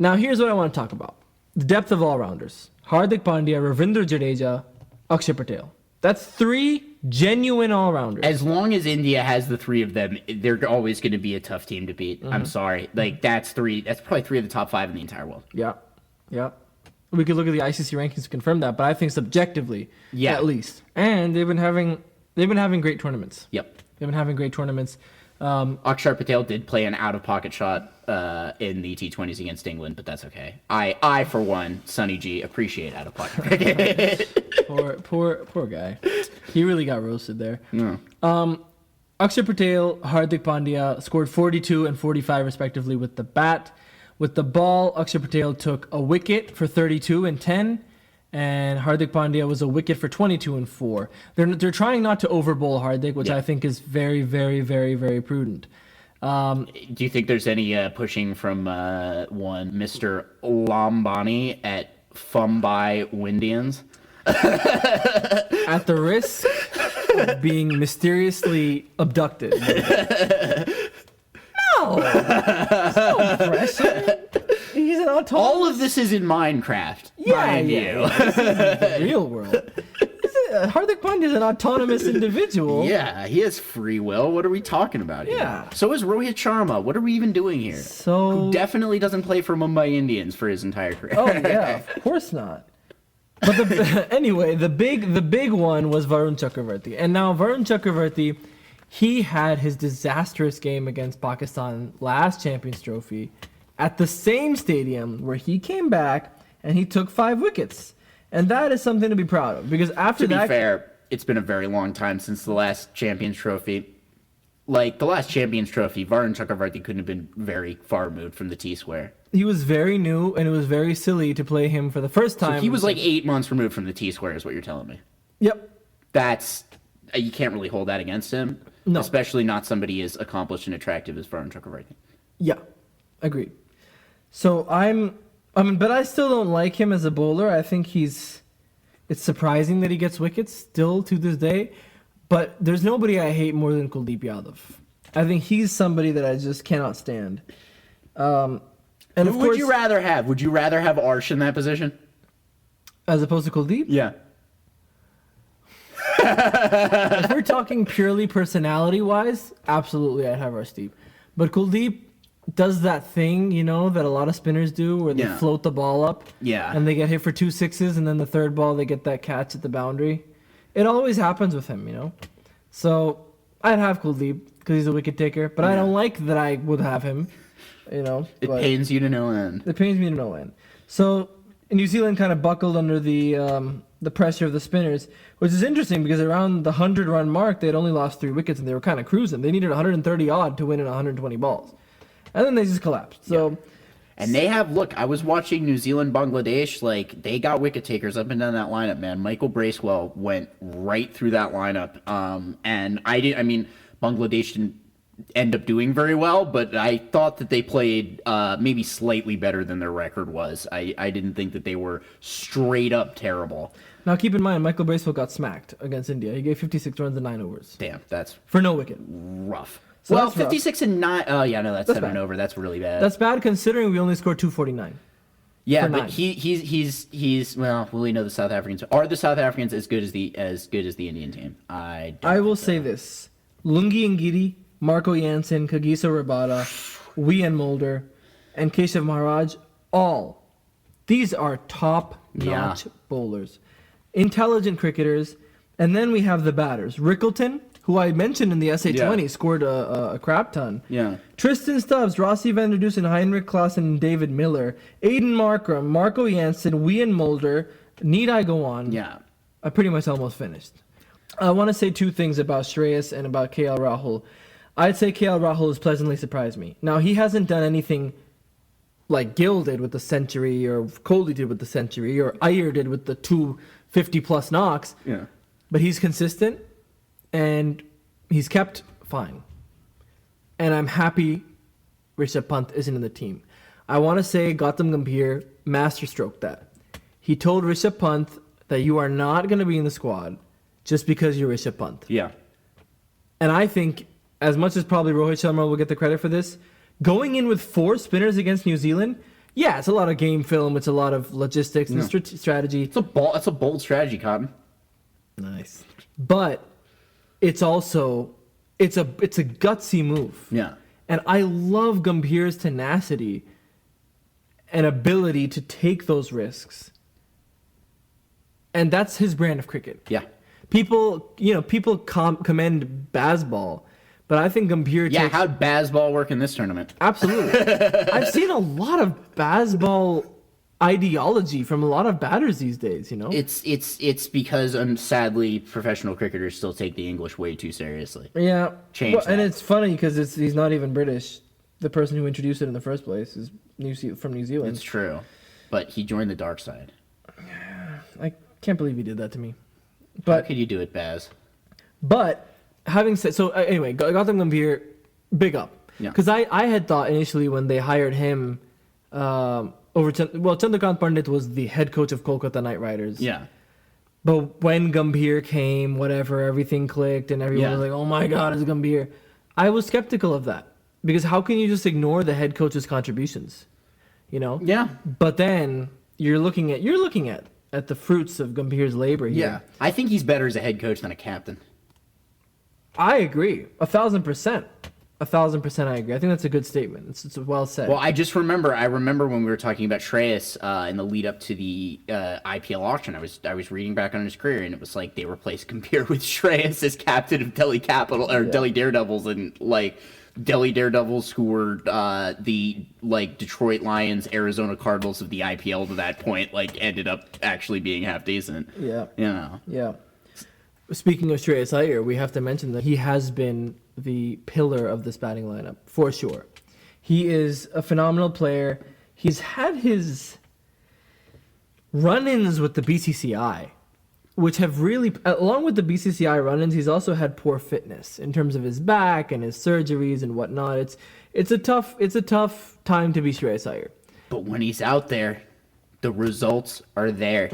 Now, here's what I want to talk about. The depth of all-rounders. Hardik Pandya, Ravindra Jadeja, Akshay Patel. That's 3 genuine all-rounders. As long as India has the 3 of them, they're always going to be a tough team to beat. I'm sorry. Like, that's probably 3 of the top 5 in the entire world. Yeah. We could look at the ICC rankings to confirm that, but I think subjectively, at least. And they've been having great tournaments. Yep. They've been having great tournaments. Akshar Patel did play an out-of-pocket shot in the T20s against England, but that's okay. I for one, Sonny G, appreciate out-of-pocket cricket. poor guy. He really got roasted there. Yeah. Akshay Patel, Hardik Pandya scored 42 and 45 respectively with the bat. With the ball, Akshay Patel took a wicket for 32 and 10, and Hardik Pandya was a wicket for 22 and 4. They're trying not to overbowl Hardik, which I think is very, very, very, very prudent. Do you think there's any pushing from one Mr. Lambani at Mumbai Indians? At the risk of being mysteriously abducted. No pressure. He's an autonomous. All of this is in Minecraft. Mind you. This is the real world. Hardik Pandya is an autonomous individual. Yeah, he has free will. What are we talking about here? Yeah. So is Rohit Sharma. What are we even doing here? Who definitely doesn't play for Mumbai Indians for his entire career. Oh yeah, of course not. But anyway, the big one was Varun Chakravarti, and now Varun Chakravarti. He had his disastrous game against Pakistan last Champions Trophy at the same stadium where he came back and he took 5 wickets. And that is something to be proud of because after that... To be fair, it's been a very long time since the last Champions Trophy. Like, the last Champions Trophy, Varun Chakravarti couldn't have been very far removed from the T-square. He was very new and it was very silly to play him for the first time. So he was like 8 months removed from the T-square is what you're telling me. Yep. That's... You can't really hold that against him. No. Especially not somebody as accomplished and attractive as Varun Chakravarti. Yeah, agreed. So but I still don't like him as a bowler. I think it's surprising that he gets wickets still to this day. But there's nobody I hate more than Kuldeep Yadav. I think he's somebody that I just cannot stand. And Who would you rather have? Would you rather have Arsh in that position? As opposed to Kuldeep? Yeah. If we're talking purely personality-wise, absolutely I'd have Arshdeep. But Kuldeep does that thing, that a lot of spinners do where they float the ball up. Yeah. And they get hit for 2 sixes, and then the third ball they get that catch at the boundary. It always happens with him, So I'd have Kuldeep because he's a wicket taker, but I don't like that I would have him, It pains you to no end. It pains me to no end. So New Zealand kind of buckled under the pressure of the spinners, which is interesting because around the 100-run mark, they had only lost 3 wickets and they were kind of cruising. They needed 130-odd to win in 120 balls. And then they just collapsed. So, And they have, I was watching New Zealand, Bangladesh, they got wicket takers up and down that lineup, man. Michael Bracewell went right through that lineup. And Bangladesh didn't end up doing very well, but I thought that they played maybe slightly better than their record was. I didn't think that they were straight up terrible. Now keep in mind, Michael Bracewell got smacked against India. He gave 56 runs in 9 overs. Damn, that's for no wicket. Rough. So well, 56 and 9. Oh yeah, no, that's 7 bad. over. That's really bad. That's bad considering we only scored 249. Yeah, but he's well, will he know the South Africans? Are the South Africans as good as the Indian team? I will say this: Lungi Ngidi, Marco Jansen, Kagiso Rabada, Wien Mulder, and Keshav Maharaj. These are top-notch bowlers, intelligent cricketers, and then we have the batters: Rickleton, who I mentioned in the SA20, scored a crap ton. Yeah. Tristan Stubbs, Rossi van der Dusen, Heinrich Klaassen, and David Miller. Aiden Markram, Marco Jansen, Wien Mulder. Need I go on? Yeah. I pretty much almost finished. I want to say 2 things about Shreyas and about KL Rahul. I'd say KL Rahul has pleasantly surprised me. Now, he hasn't done anything like Gill did with the century, or Kohli did with the century, or Iyer did with the 250-plus knocks. Yeah. But he's consistent, and he's kept fine. And I'm happy Rishabh Pant isn't in the team. I want to say Gautam Gambhir masterstroke that. He told Rishabh Pant that you are not going to be in the squad just because you're Rishabh Pant. Yeah. And I think, as much as probably Rohit Sharma will get the credit for this, going in with 4 spinners against New Zealand, yeah, it's a lot of game film, it's a lot of logistics and strategy. It's a bold strategy, Cotton. Nice. But it's also it's a gutsy move. Yeah. And I love Gambhir's tenacity and ability to take those risks. And that's his brand of cricket. Yeah. People commend Bazball, but I think Gambhir Yeah, takes... how'd Bazball work in this tournament? Absolutely. I've seen a lot of Bazball ideology from a lot of batters these days, you know? It's because, sadly, professional cricketers still take the English way too seriously. Yeah. Change And that. it's funny because he's not even British. The person who introduced it in the first place is from New Zealand. It's true. But he joined the dark side. I can't believe he did that to me. How But could you do it, Baz? But having said so, anyway, Gautam Gambhir, big up. Yeah. Because I had thought initially when they hired him over Chandrakant Pandit was the head coach of Kolkata Knight Riders. Yeah. But when Gambhir came, whatever, everything clicked and everyone was like, "Oh my God, it's Gambhir." I was skeptical of that because how can you just ignore the head coach's contributions? You know. Yeah. But then you're looking at the fruits of Gambhir's labor here. Yeah. I think he's better as a head coach than a captain. I agree. 1,000%. 1,000% I agree. I think that's a good statement. It's well said. Well, I remember when we were talking about Shreyas in the lead up to the IPL auction, I was reading back on his career, and it was like they replaced Gambhir with Shreyas as captain of Delhi Delhi Daredevils, and like Delhi Daredevils, who were the like Detroit Lions, Arizona Cardinals of the IPL to that point, like ended up actually being half decent. Yeah. You know. Yeah. Speaking of Shreyas Iyer, we have to mention that he has been the pillar of this batting lineup, for sure. He is a phenomenal player. He's had his run-ins with the BCCI, which have really, along with the BCCI run-ins, he's also had poor fitness in terms of his back and his surgeries and whatnot. It's a tough time to be Shreyas Iyer. But when he's out there, the results are there.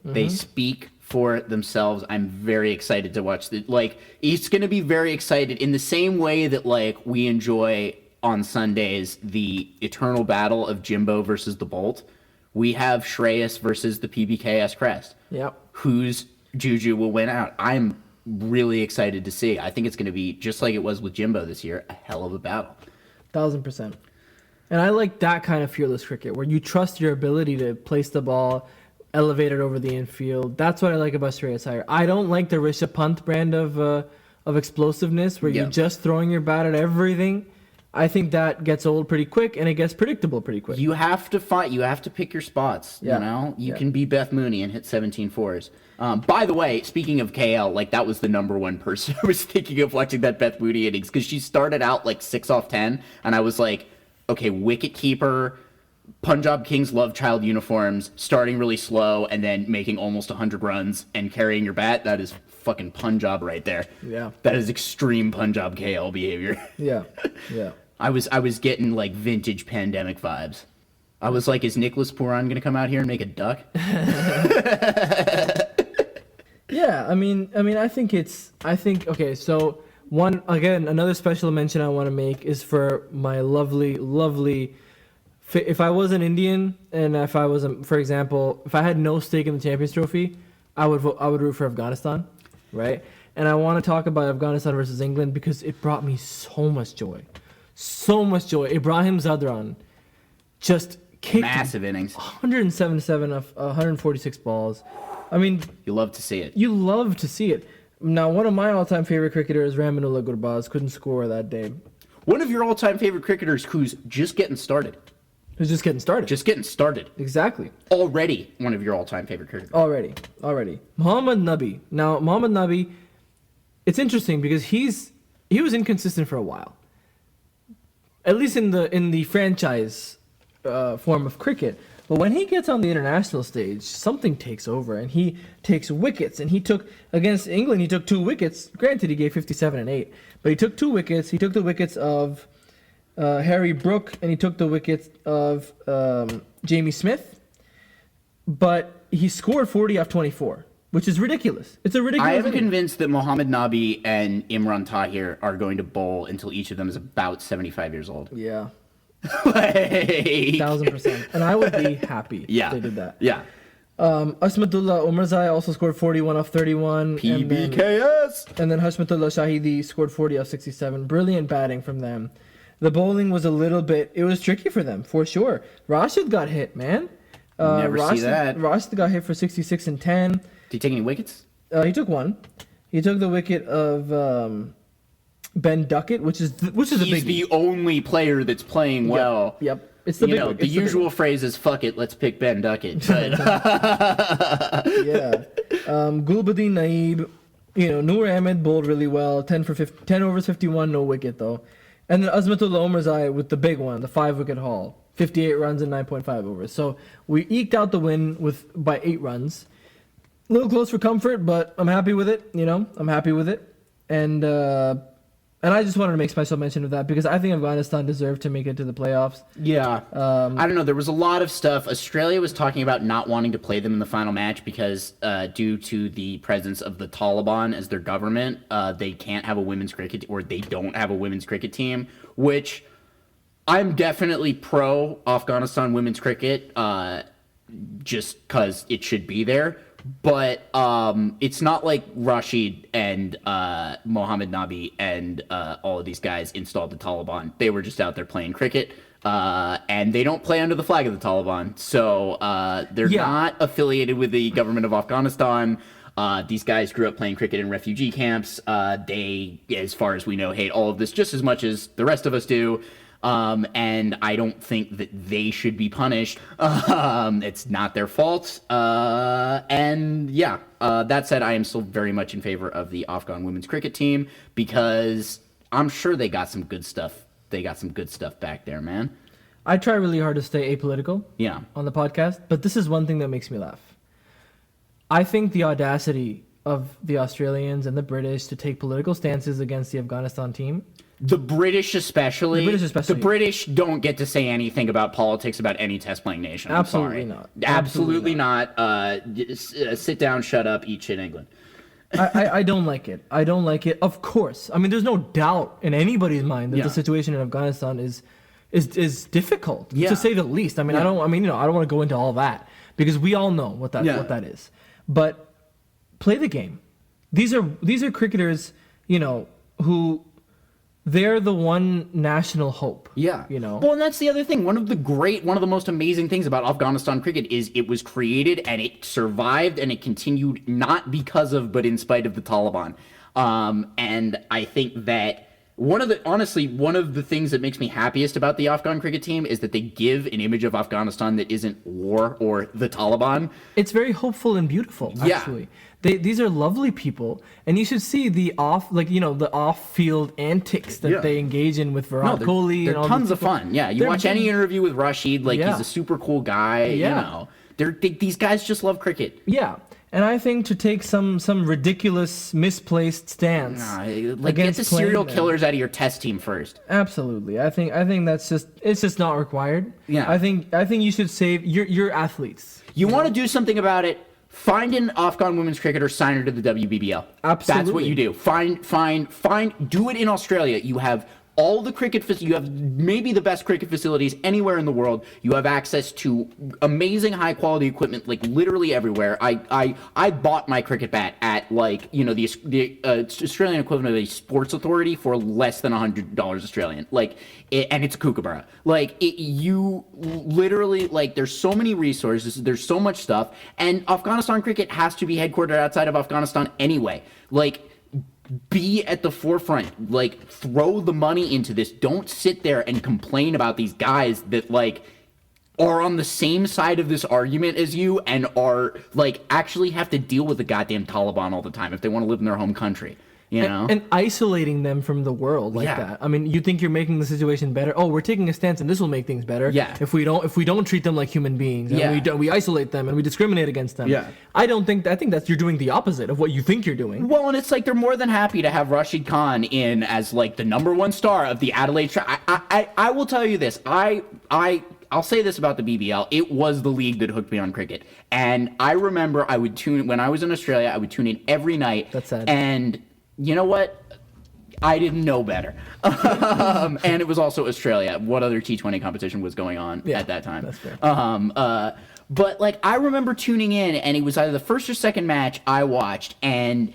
They speak for themselves. I'm very excited to watch the it's going to be very excited in the same way that like we enjoy on Sundays the eternal battle of Jimbo versus the Bolt. We have Shreyas versus the PBKS Crest. Yep. Whose juju will win out. I'm really excited to see. I think it's going to be just like it was with Jimbo this year, a hell of a battle. 1,000%. And I like that kind of fearless cricket where you trust your ability to place the ball, elevate it over the infield. That's what I like about Shreyas Iyer. I don't like the Rishabh Pant brand of explosiveness where you're just throwing your bat at everything. I think that gets old pretty quick and it gets predictable pretty quick. You have to pick your spots. Yeah. You know, you can be Beth Mooney and hit 17 fours. By the way, speaking of KL, like that was the number one person I was thinking of watching that Beth Mooney innings because she started out like 6 off 10, and I was like, okay, wicket keeper, Punjab Kings love child uniforms, starting really slow and then making almost 100 runs and carrying your bat. That is fucking Punjab right there. Yeah. That is extreme Punjab KL behavior. Yeah. I was getting like vintage pandemic vibes. I was like, is Nicholas Puran going to come out here and make a duck? Yeah, I mean, okay, so another special mention I want to make is for my lovely, if I was an Indian and if I was, for example, if I had no stake in the Champions Trophy, I would root for Afghanistan, right? And I want to talk about Afghanistan versus England because it brought me so much joy. Ibrahim Zadran just kicked massive innings, 177 of 146 balls. I mean, you love to see it. You love to see it. Now, one of my all-time favorite cricketers, Ramanullah Gurbaz, couldn't score that day. One of your all-time favorite cricketers who's just getting started. Who's just getting started. Just getting started. Exactly. Already one of your all-time favorite cricketers. Already. Muhammad Nabi. Now, Muhammad Nabi, it's interesting because he was inconsistent for a while. At least in the franchise form of cricket. But when he gets on the international stage, something takes over, and he takes wickets. And he took, against England, he took 2 wickets. Granted, he gave 57 and 8, but he took 2 wickets. He took the wickets of Harry Brook, and he took the wickets of Jamie Smith. But he scored 40 off 24, which is ridiculous. It's a ridiculous. I am inning. convinced that Mohammad Nabi and Imran Tahir are going to bowl until each of them is about 75 years old. Yeah. Like, 1,000%. And I would be happy yeah, if they did that. Yeah. Asmatullah Omarzai also scored 41 off 31. PBKS! And then Hashmatullah Shahidi scored 40 off 67. Brilliant batting from them. The bowling was a little bit, it was tricky for them, for sure. Rashid got hit, man. Never see that. Rashid got hit for 66 and 10. Did he take any wickets? He took one. He took the wicket of Ben Duckett, which is a big. He's the only player that's playing well. Yep. It's the big one. The usual phrase is "fuck it, let's pick Ben Duckett." But Yeah. Gulbuddin Naib, Noor Ahmed bowled really well. 10 overs, 51, no wicket though. And then Azmatullah Omarzai with the big one, the 5-wicket haul, 58 runs and 9.5 overs. So we eked out the win by 8 runs. A little close for comfort, but I'm happy with it. I'm happy with it. And I just wanted to make special mention of that because I think Afghanistan deserved to make it to the playoffs. yeah, I don't know. There was a lot of stuff. Australia was talking about not wanting to play them in the final match because due to the presence of the Taliban as their government, they can't have a women's cricket, or they don't have a women's cricket team, which I'm definitely pro Afghanistan women's cricket, just because it should be there. But it's not like Rashid and Mohammad Nabi and all of these guys installed the Taliban. They were just out there playing cricket, and they don't play under the flag of the Taliban. So they're not affiliated with the government of Afghanistan. These guys grew up playing cricket in refugee camps. They, as far as we know, hate all of this just as much as the rest of us do. And I don't think that they should be punished. It's not their fault. That said, I am still very much in favor of the Afghan women's cricket team because I'm sure they got some good stuff. They got some good stuff back there, man. I try really hard to stay apolitical on the podcast, but this is one thing that makes me laugh. I think the audacity of the Australians and the British to take political stances against the Afghanistan team. The British especially. The British don't get to say anything about politics about any test-playing nation. Absolutely not. Absolutely not. Sit down, shut up, eat shit, England. I don't like it. I don't like it. Of course. I mean, there's no doubt in anybody's mind that the situation in Afghanistan is difficult, to say the least. I mean, I don't want to go into all that because we all know what that is. But play the game. These are cricketers, who they're the one national hope. Yeah. Well, and that's the other thing. One of the most amazing things about Afghanistan cricket is it was created and it survived and it continued not because of, but in spite of the Taliban. And I think that one of the things that makes me happiest about the Afghan cricket team is that they give an image of Afghanistan that isn't war or the Taliban. It's very hopeful and beautiful, actually. These are lovely people, and you should see the off-field antics that they engage in with Virat Kohli. They're tons of fun. Yeah, you watch any interview with Rashid, he's a super cool guy. Yeah. These guys just love cricket. Yeah. And I think to take some ridiculous misplaced stance get the serial killers out of your test team first. Absolutely, I think it's just not required. Yeah, I think you should save your athletes. You want to do something about it? Find an Afghan women's cricketer, sign her to the WBBL. Absolutely, that's what you do. Find. Do it in Australia. You have all the you have maybe the best cricket facilities anywhere in the world. You have access to amazing high quality equipment, literally everywhere. I bought my cricket bat at the Australian equivalent of a Sports Authority for less than $100 Australian. And it's a kookaburra. You literally there's so many resources, there's so much stuff, and Afghanistan cricket has to be headquartered outside of Afghanistan anyway. Be at the forefront, throw the money into this. Don't sit there and complain about these guys that are on the same side of this argument as you and are actually have to deal with the goddamn Taliban all the time if they want to live in their home country. you know? And isolating them from the world like that. I mean, you think you're making the situation better? Oh, we're taking a stance, and this will make things better. Yeah. If we don't treat them like human beings, and we isolate them, and we discriminate against them. Yeah. I think that you're doing the opposite of what you think you're doing. Well, and it's like they're more than happy to have Rashid Khan in as like the #1 star of the Adelaide. I will tell you this. I'll say this about the BBL. It was the league that hooked me on cricket. And I remember when I was in Australia, I would tune in every night. That's sad. And you know what? I didn't know better. And it was also Australia. What other T20 competition was going on at that time? That's fair. But like I remember tuning in, and it was either the first or second match I watched, and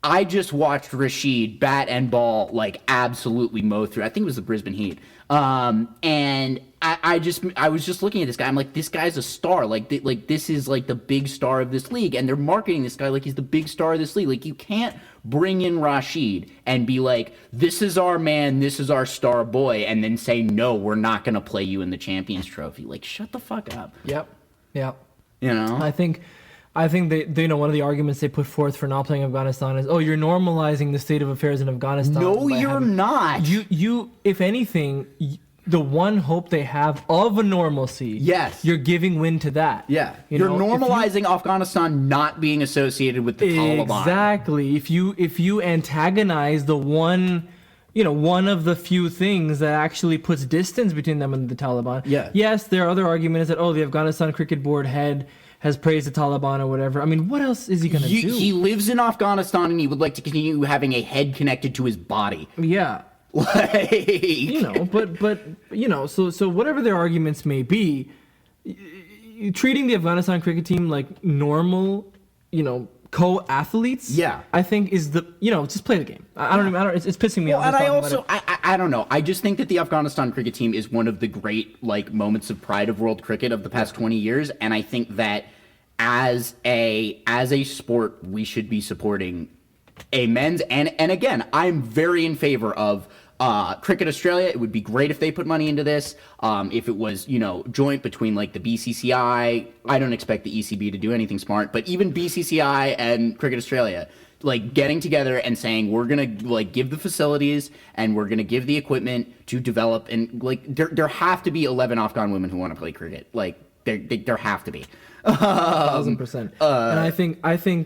I just watched Rashid bat and ball like absolutely mow through. I think it was the Brisbane Heat. And I was just looking at this guy. I'm like, this guy's a star. Like this is like the big star of this league, and they're marketing this guy like he's the big star of this league. Like you can't bring in Rashid and be like, this is our man, this is our star boy, and then say no, we're not going to play you in the Champions Trophy. Like shut the fuck up. Yep. You know. I think they one of the arguments they put forth for not playing Afghanistan is, oh, you're normalizing the state of affairs in Afghanistan. No, you're not. You if anything, the one hope they have of a normalcy. Yes. You're giving wind to that. Yeah. You You're know, normalizing Afghanistan not being associated with the Taliban. Exactly. If you antagonize the one of the few things that actually puts distance between them and the Taliban. Yeah. Yes, there are other arguments that, the Afghanistan Cricket Board head has praised the Taliban or whatever. I mean, what else is he going to do? He lives in Afghanistan and he would like to continue having a head connected to his body. Yeah. Like, so whatever their arguments may be, treating the Afghanistan cricket team like normal, co-athletes, I think is just play the game. I don't it's pissing me off. And I don't know. I just think that the Afghanistan cricket team is one of the great moments of pride of world cricket of the past 20 years, and I think that as a sport we should be supporting a men's and again, I'm very in favor of Cricket Australia. It would be great if they put money into this. If it was, joint between like the BCCI, I don't expect the ECB to do anything smart, but even BCCI and Cricket Australia, like getting together and saying we're gonna give the facilities and we're gonna give the equipment to develop, and there have to be 11 Afghan women who want to play cricket. Like there have to be. 1,000%. And I think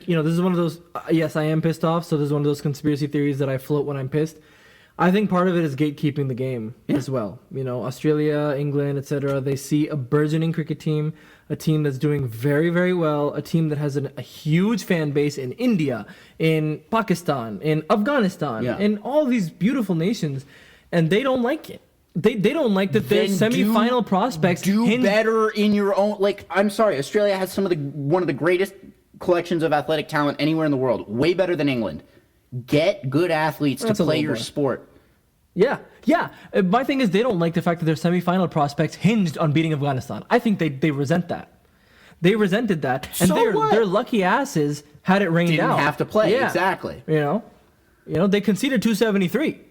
this is one of those. Yes, I am pissed off. So this is one of those conspiracy theories that I float when I'm pissed. I think part of it is gatekeeping the game as well. Australia, England, etc. They see a burgeoning cricket team, a team that's doing very, very well, a team that has a huge fan base in India, in Pakistan, in Afghanistan, in all these beautiful nations, and they don't like it. They don't like that their semi-final prospects do better in your own. Like, I'm sorry, Australia has one of the greatest collections of athletic talent anywhere in the world. Way better than England. Get good athletes to play your sport. Yeah. My thing is they don't like the fact that their semi-final prospects hinged on beating Afghanistan. I think they resent that. They resented that, and their lucky asses had it rained out. Didn't have to play. Yeah. Exactly. They conceded 273.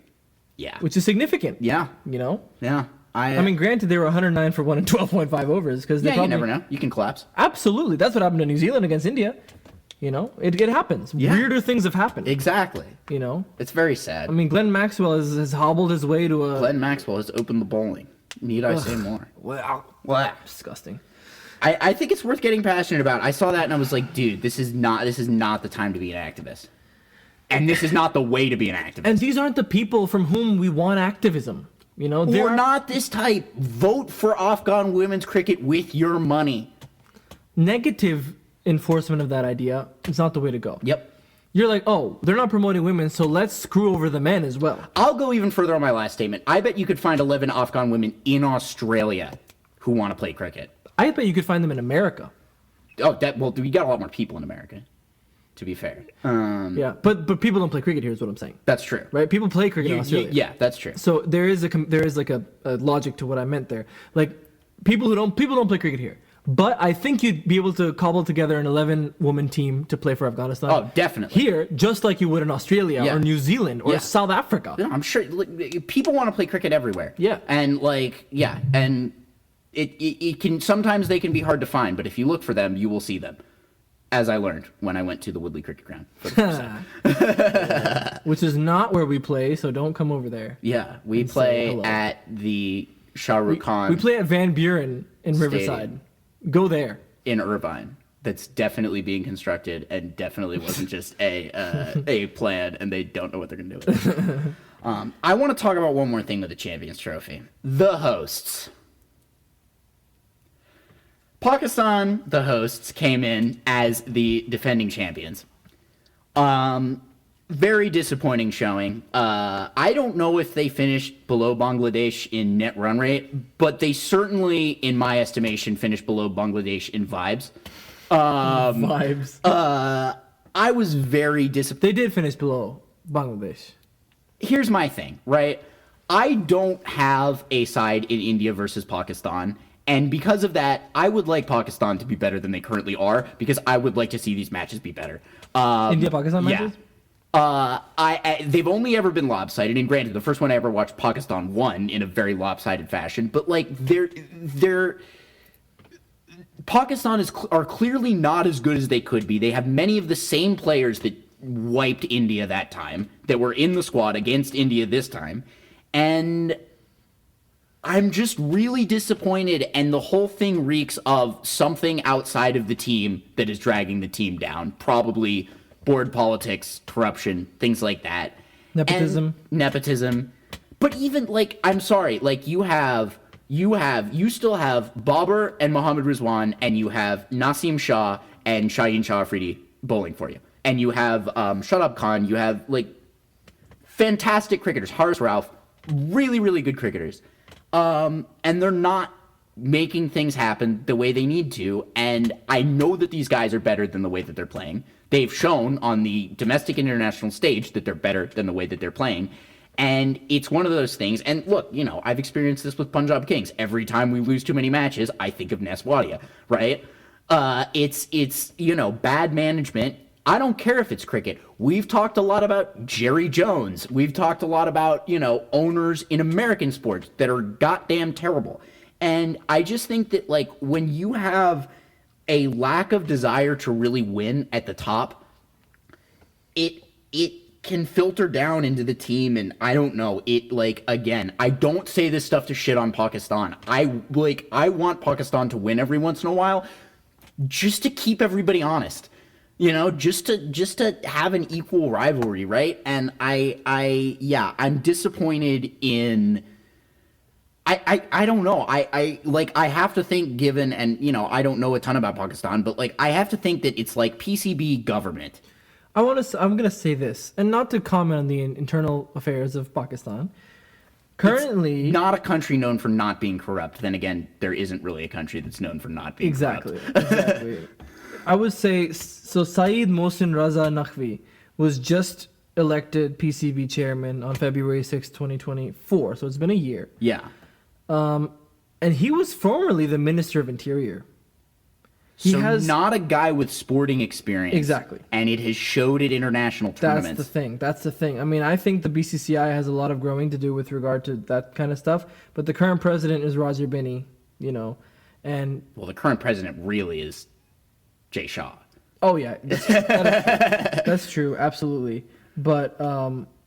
Yeah. Which is significant. Yeah. Yeah. I mean, granted, they were 109 for 1 and 12.5 overs because you never know. You can collapse. Absolutely. That's what happened to New Zealand against India. It happens. Yeah. Weirder things have happened. Exactly. It's very sad. I mean, Glenn Maxwell has hobbled his way to a... Glenn Maxwell has opened the bowling. Need I say more? Wow. What? Disgusting. I think it's worth getting passionate about. I saw that and I was like, dude, this is not the time to be an activist. And this is not the way to be an activist. And these aren't the people from whom we want activism. They're not this type. Vote for Afghan women's cricket with your money. Negative enforcement of that idea is not the way to go. Yep. You're like, oh, they're not promoting women, so let's screw over the men as well. I'll go even further on my last statement. I bet you could find 11 Afghan women in Australia who want to play cricket. I bet you could find them in America. Oh, we got a lot more people in America, to be fair. Yeah, but people don't play cricket here is what I'm saying. That's true. Right? People play cricket in Australia. Yeah, that's true. So there is a logic to what I meant there. Like people don't play cricket here. But I think you'd be able to cobble together an 11-woman team to play for Afghanistan. Oh, definitely. Here, just like you would in Australia or New Zealand or South Africa. Yeah, I'm sure people want to play cricket everywhere. Yeah. And and it can sometimes they can be hard to find, but if you look for them, you will see them. as I learned when I went to the Woodley Cricket Ground. For the first time. Which is not where we play, so don't come over there. Yeah, we play at the Shah Rukh Khan. We play at Van Buren in Riverside. Go there. In Irvine. That's definitely being constructed and definitely wasn't just a plan, and they don't know what they're going to do with it. I want to talk about one more thing with the Champions Trophy. The hosts. Pakistan, the hosts, came in as the defending champions. Very disappointing showing. I don't know if they finished below Bangladesh in net run rate, but they certainly, in my estimation, finished below Bangladesh in vibes. Vibes. I was very disappointed. They did finish below Bangladesh. Here's my thing, right? I don't have a side in India versus Pakistan. And because of that, I would like Pakistan to be better than they currently are, because I would like to see these matches be better. India-Pakistan matches? Yeah. They've only ever been lopsided, and granted, the first one I ever watched, Pakistan won in a very lopsided fashion. But like, Pakistan are clearly not as good as they could be. They have many of the same players that wiped India that time, that were in the squad against India this time, and I'm just really disappointed, and the whole thing reeks of something outside of the team that is dragging the team down. Probably board politics, corruption, things like that. Nepotism. But even, like, I'm sorry, like, you still have Babar and Mohammad Rizwan, and you have Naseem Shah and Shaheen Shah Afridi bowling for you. And you have Shadab Khan, you have, like, fantastic cricketers. Haris Rauf, really, really good cricketers. And they're not making things happen the way they need to. And I know that these guys are better than the way that they're playing. They've shown on the domestic and international stage that they're better than the way that they're playing. And it's one of those things. And look, you know, I've experienced this with Punjab Kings. Every time we lose too many matches, I think of Nes Wadia, right? It's you know, bad management. I don't care if it's cricket. We've talked a lot about Jerry Jones. We've talked a lot about, you know, owners in American sports that are goddamn terrible. And I just think that, like, when you have a lack of desire to really win at the top, it can filter down into the team. And I don't know, again, I don't say this stuff to shit on Pakistan. I want Pakistan to win every once in a while, just to keep everybody honest. You know, just to have an equal rivalry, right? And I'm disappointed in. I don't know. I have to think, given, and you know, I don't know a ton about Pakistan, but like, I have to think that it's like PCB government. I'm gonna say this, and not to comment on the internal affairs of Pakistan. Currently, it's not a country known for not being corrupt. Then again, there isn't really a country that's known for not being corrupt. Exactly. I would say, so Saeed Mohsin Raza Naqvi was just elected PCB chairman on February 6, 2024. So it's been a year. Yeah. And he was formerly the Minister of Interior. Not a guy with sporting experience. Exactly. And it has showed at international tournaments. That's the thing. I mean, I think the BCCI has a lot of growing to do with regard to that kind of stuff. But the current president is Roger Binney, you know. And well, the current president really is Jay Shaw. Oh yeah, that's true, absolutely. But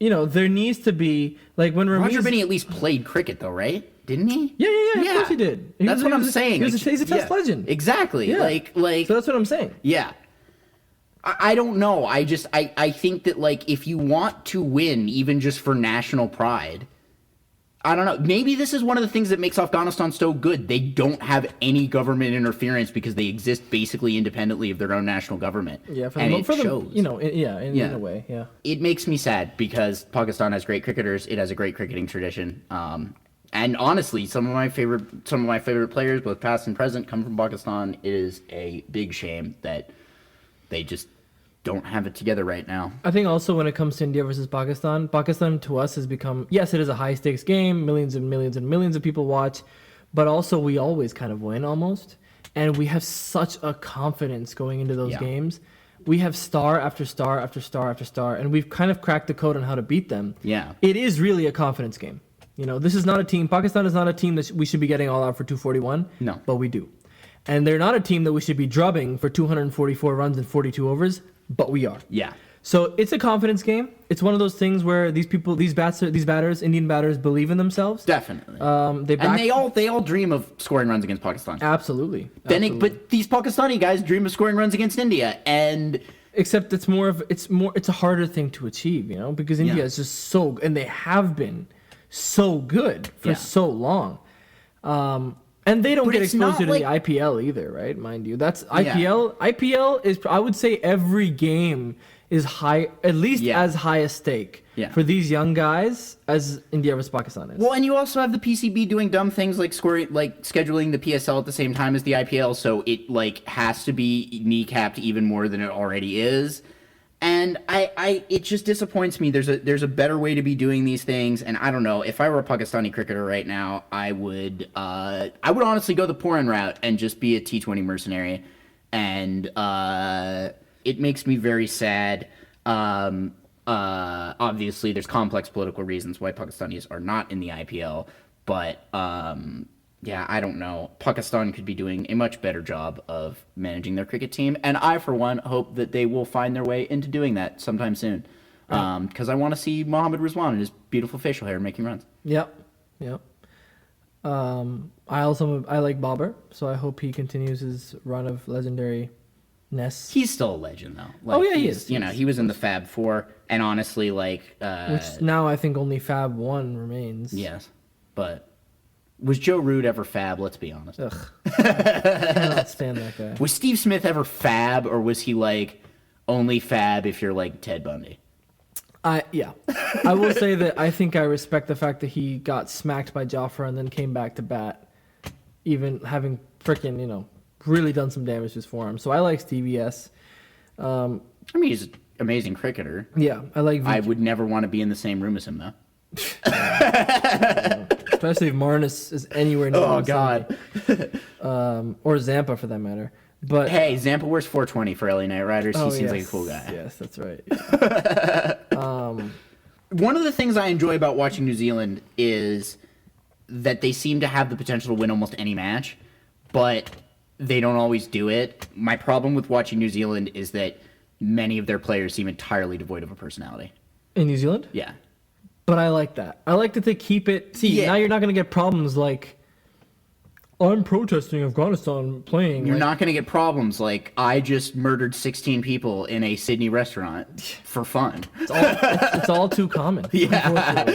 you know, there needs to be, like, when Roger Binney at least played cricket though, right? Didn't he? Yeah. Of course he did. That's what I'm saying. He's a Test legend. Exactly. Yeah. Like. So that's what I'm saying. Yeah. I don't know. I think that, like, if you want to win, even just for national pride, I don't know. Maybe this is one of the things that makes Afghanistan so good. They don't have any government interference because they exist basically independently of their own national government. Yeah, shows. You know, in a way, yeah. It makes me sad because Pakistan has great cricketers. It has a great cricketing tradition. And honestly, some of my favorite players, both past and present, come from Pakistan. It is a big shame that they just don't have it together right now. I think also when it comes to India versus Pakistan to us has become, yes, it is a high stakes game, millions and millions and millions of people watch, but also we always kind of win almost, and we have such a confidence going into those games. We have star after star after star after star, and we've kind of cracked the code on how to beat them. Yeah. It is really a confidence game. You know, this is not a team, Pakistan is not a team that we should be getting all out for 241. No. But we do. And they're not a team that we should be drubbing for 244 runs in 42 overs, but we are. Yeah. So it's a confidence game. It's one of those things where these batters, Indian batters, believe in themselves. Definitely. They all dream of scoring runs against Pakistan. Absolutely. But these Pakistani guys dream of scoring runs against India, and except it's a harder thing to achieve, because India is just so, and they have been so good for so long. And they don't get exposure to the IPL either, right? Mind you, that's IPL. IPL is, I would say, every game is high, at least as high a stake for these young guys as India versus Pakistan is. Well, and you also have the PCB doing dumb things like scheduling the PSL at the same time as the IPL, so it has to be kneecapped even more than it already is. And it just disappoints me. There's a better way to be doing these things, and I don't know. If I were a Pakistani cricketer right now, I would honestly go the Poran route and just be a T20 mercenary, and it makes me very sad. Obviously, there's complex political reasons why Pakistanis are not in the IPL, but I don't know. Pakistan could be doing a much better job of managing their cricket team, and I, for one, hope that they will find their way into doing that sometime soon. Because I want to see Mohammad Rizwan and his beautiful facial hair making runs. Yep. I like Babur, so I hope he continues his run of legendary ness. He's still a legend, though. He is. He was in the Fab Four, and honestly, which now I think only Fab 1 remains. Yes, but was Joe Root ever Fab? Let's be honest. Ugh, I cannot stand that guy. Was Steve Smith ever Fab, or was he only Fab if you're Ted Bundy? I will say that I think I respect the fact that he got smacked by Jafra and then came back to bat, even having freaking really done some damage to his forearm. So I like Stevie S. He's an amazing cricketer. Yeah, I like I would never want to be in the same room as him, though. Especially if Marnus is anywhere near Oh, God. Or Zampa, for that matter. But hey, Zampa wears 420 for LA Knight Riders. He seems like a cool guy. Yes, that's right. One of the things I enjoy about watching New Zealand is that they seem to have the potential to win almost any match, but they don't always do it. My problem with watching New Zealand is that many of their players seem entirely devoid of a personality. In New Zealand? Yeah. But I like that. I like that they keep it. See, now you're not going to get problems like, I'm protesting Afghanistan playing. You're not going to get problems like, I just murdered 16 people in a Sydney restaurant for fun. It's all too common. Yeah.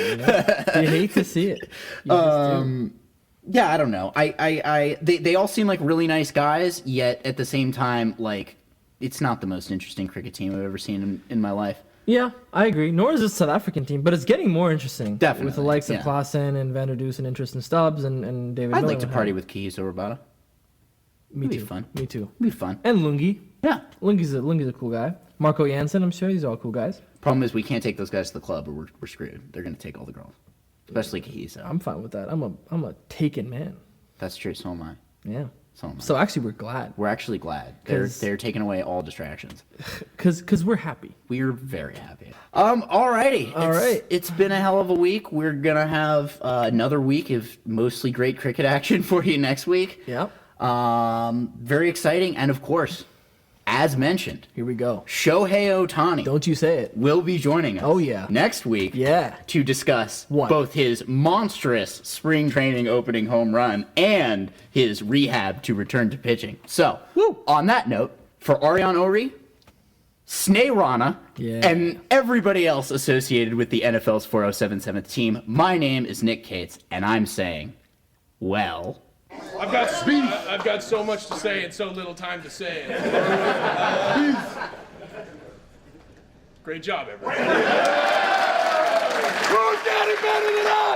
You hate to see it. Yeah, I don't know. They all seem like really nice guys, yet at the same time, it's not the most interesting cricket team I've ever seen in my life. Yeah, I agree. Nor is this South African team, but it's getting more interesting. Definitely. With the likes of Klaassen and Van der Dusen and Tristan Stubbs and David I'd Miller. like to party with Keys or Rabada. Me too. Be fun. Me too. It'd be fun. And Lungi. Yeah. Lungi's a cool guy. Marco Jansen, I'm sure. These are all cool guys. Problem is we can't take those guys to the club or we're screwed. They're going to take all the girls. Especially Keys. I'm fine with that. I'm a taken man. That's true. So am I. Yeah. So am I. So actually, we're glad. We're actually glad. They're taking away all distractions. Because we're happy. We're very happy. Alrighty. All right. It's been a hell of a week. We're gonna have another week of mostly great cricket action for you next week. Yep. Very exciting, and of course, as mentioned, Here we go. Shohei Ohtani Don't you say it. will be joining us. Oh, yeah. Next week. Yeah. To discuss What? both his monstrous spring training opening home run and his rehab to return to pitching. So, on that note, for Ariane Ori, Sneh Rana, and everybody else associated with the NFL's 4077th team, my name is Nick Cates, and I'm saying, well... I've got so much to say and so little time to say it. Great job, everybody. Who's got it better than us?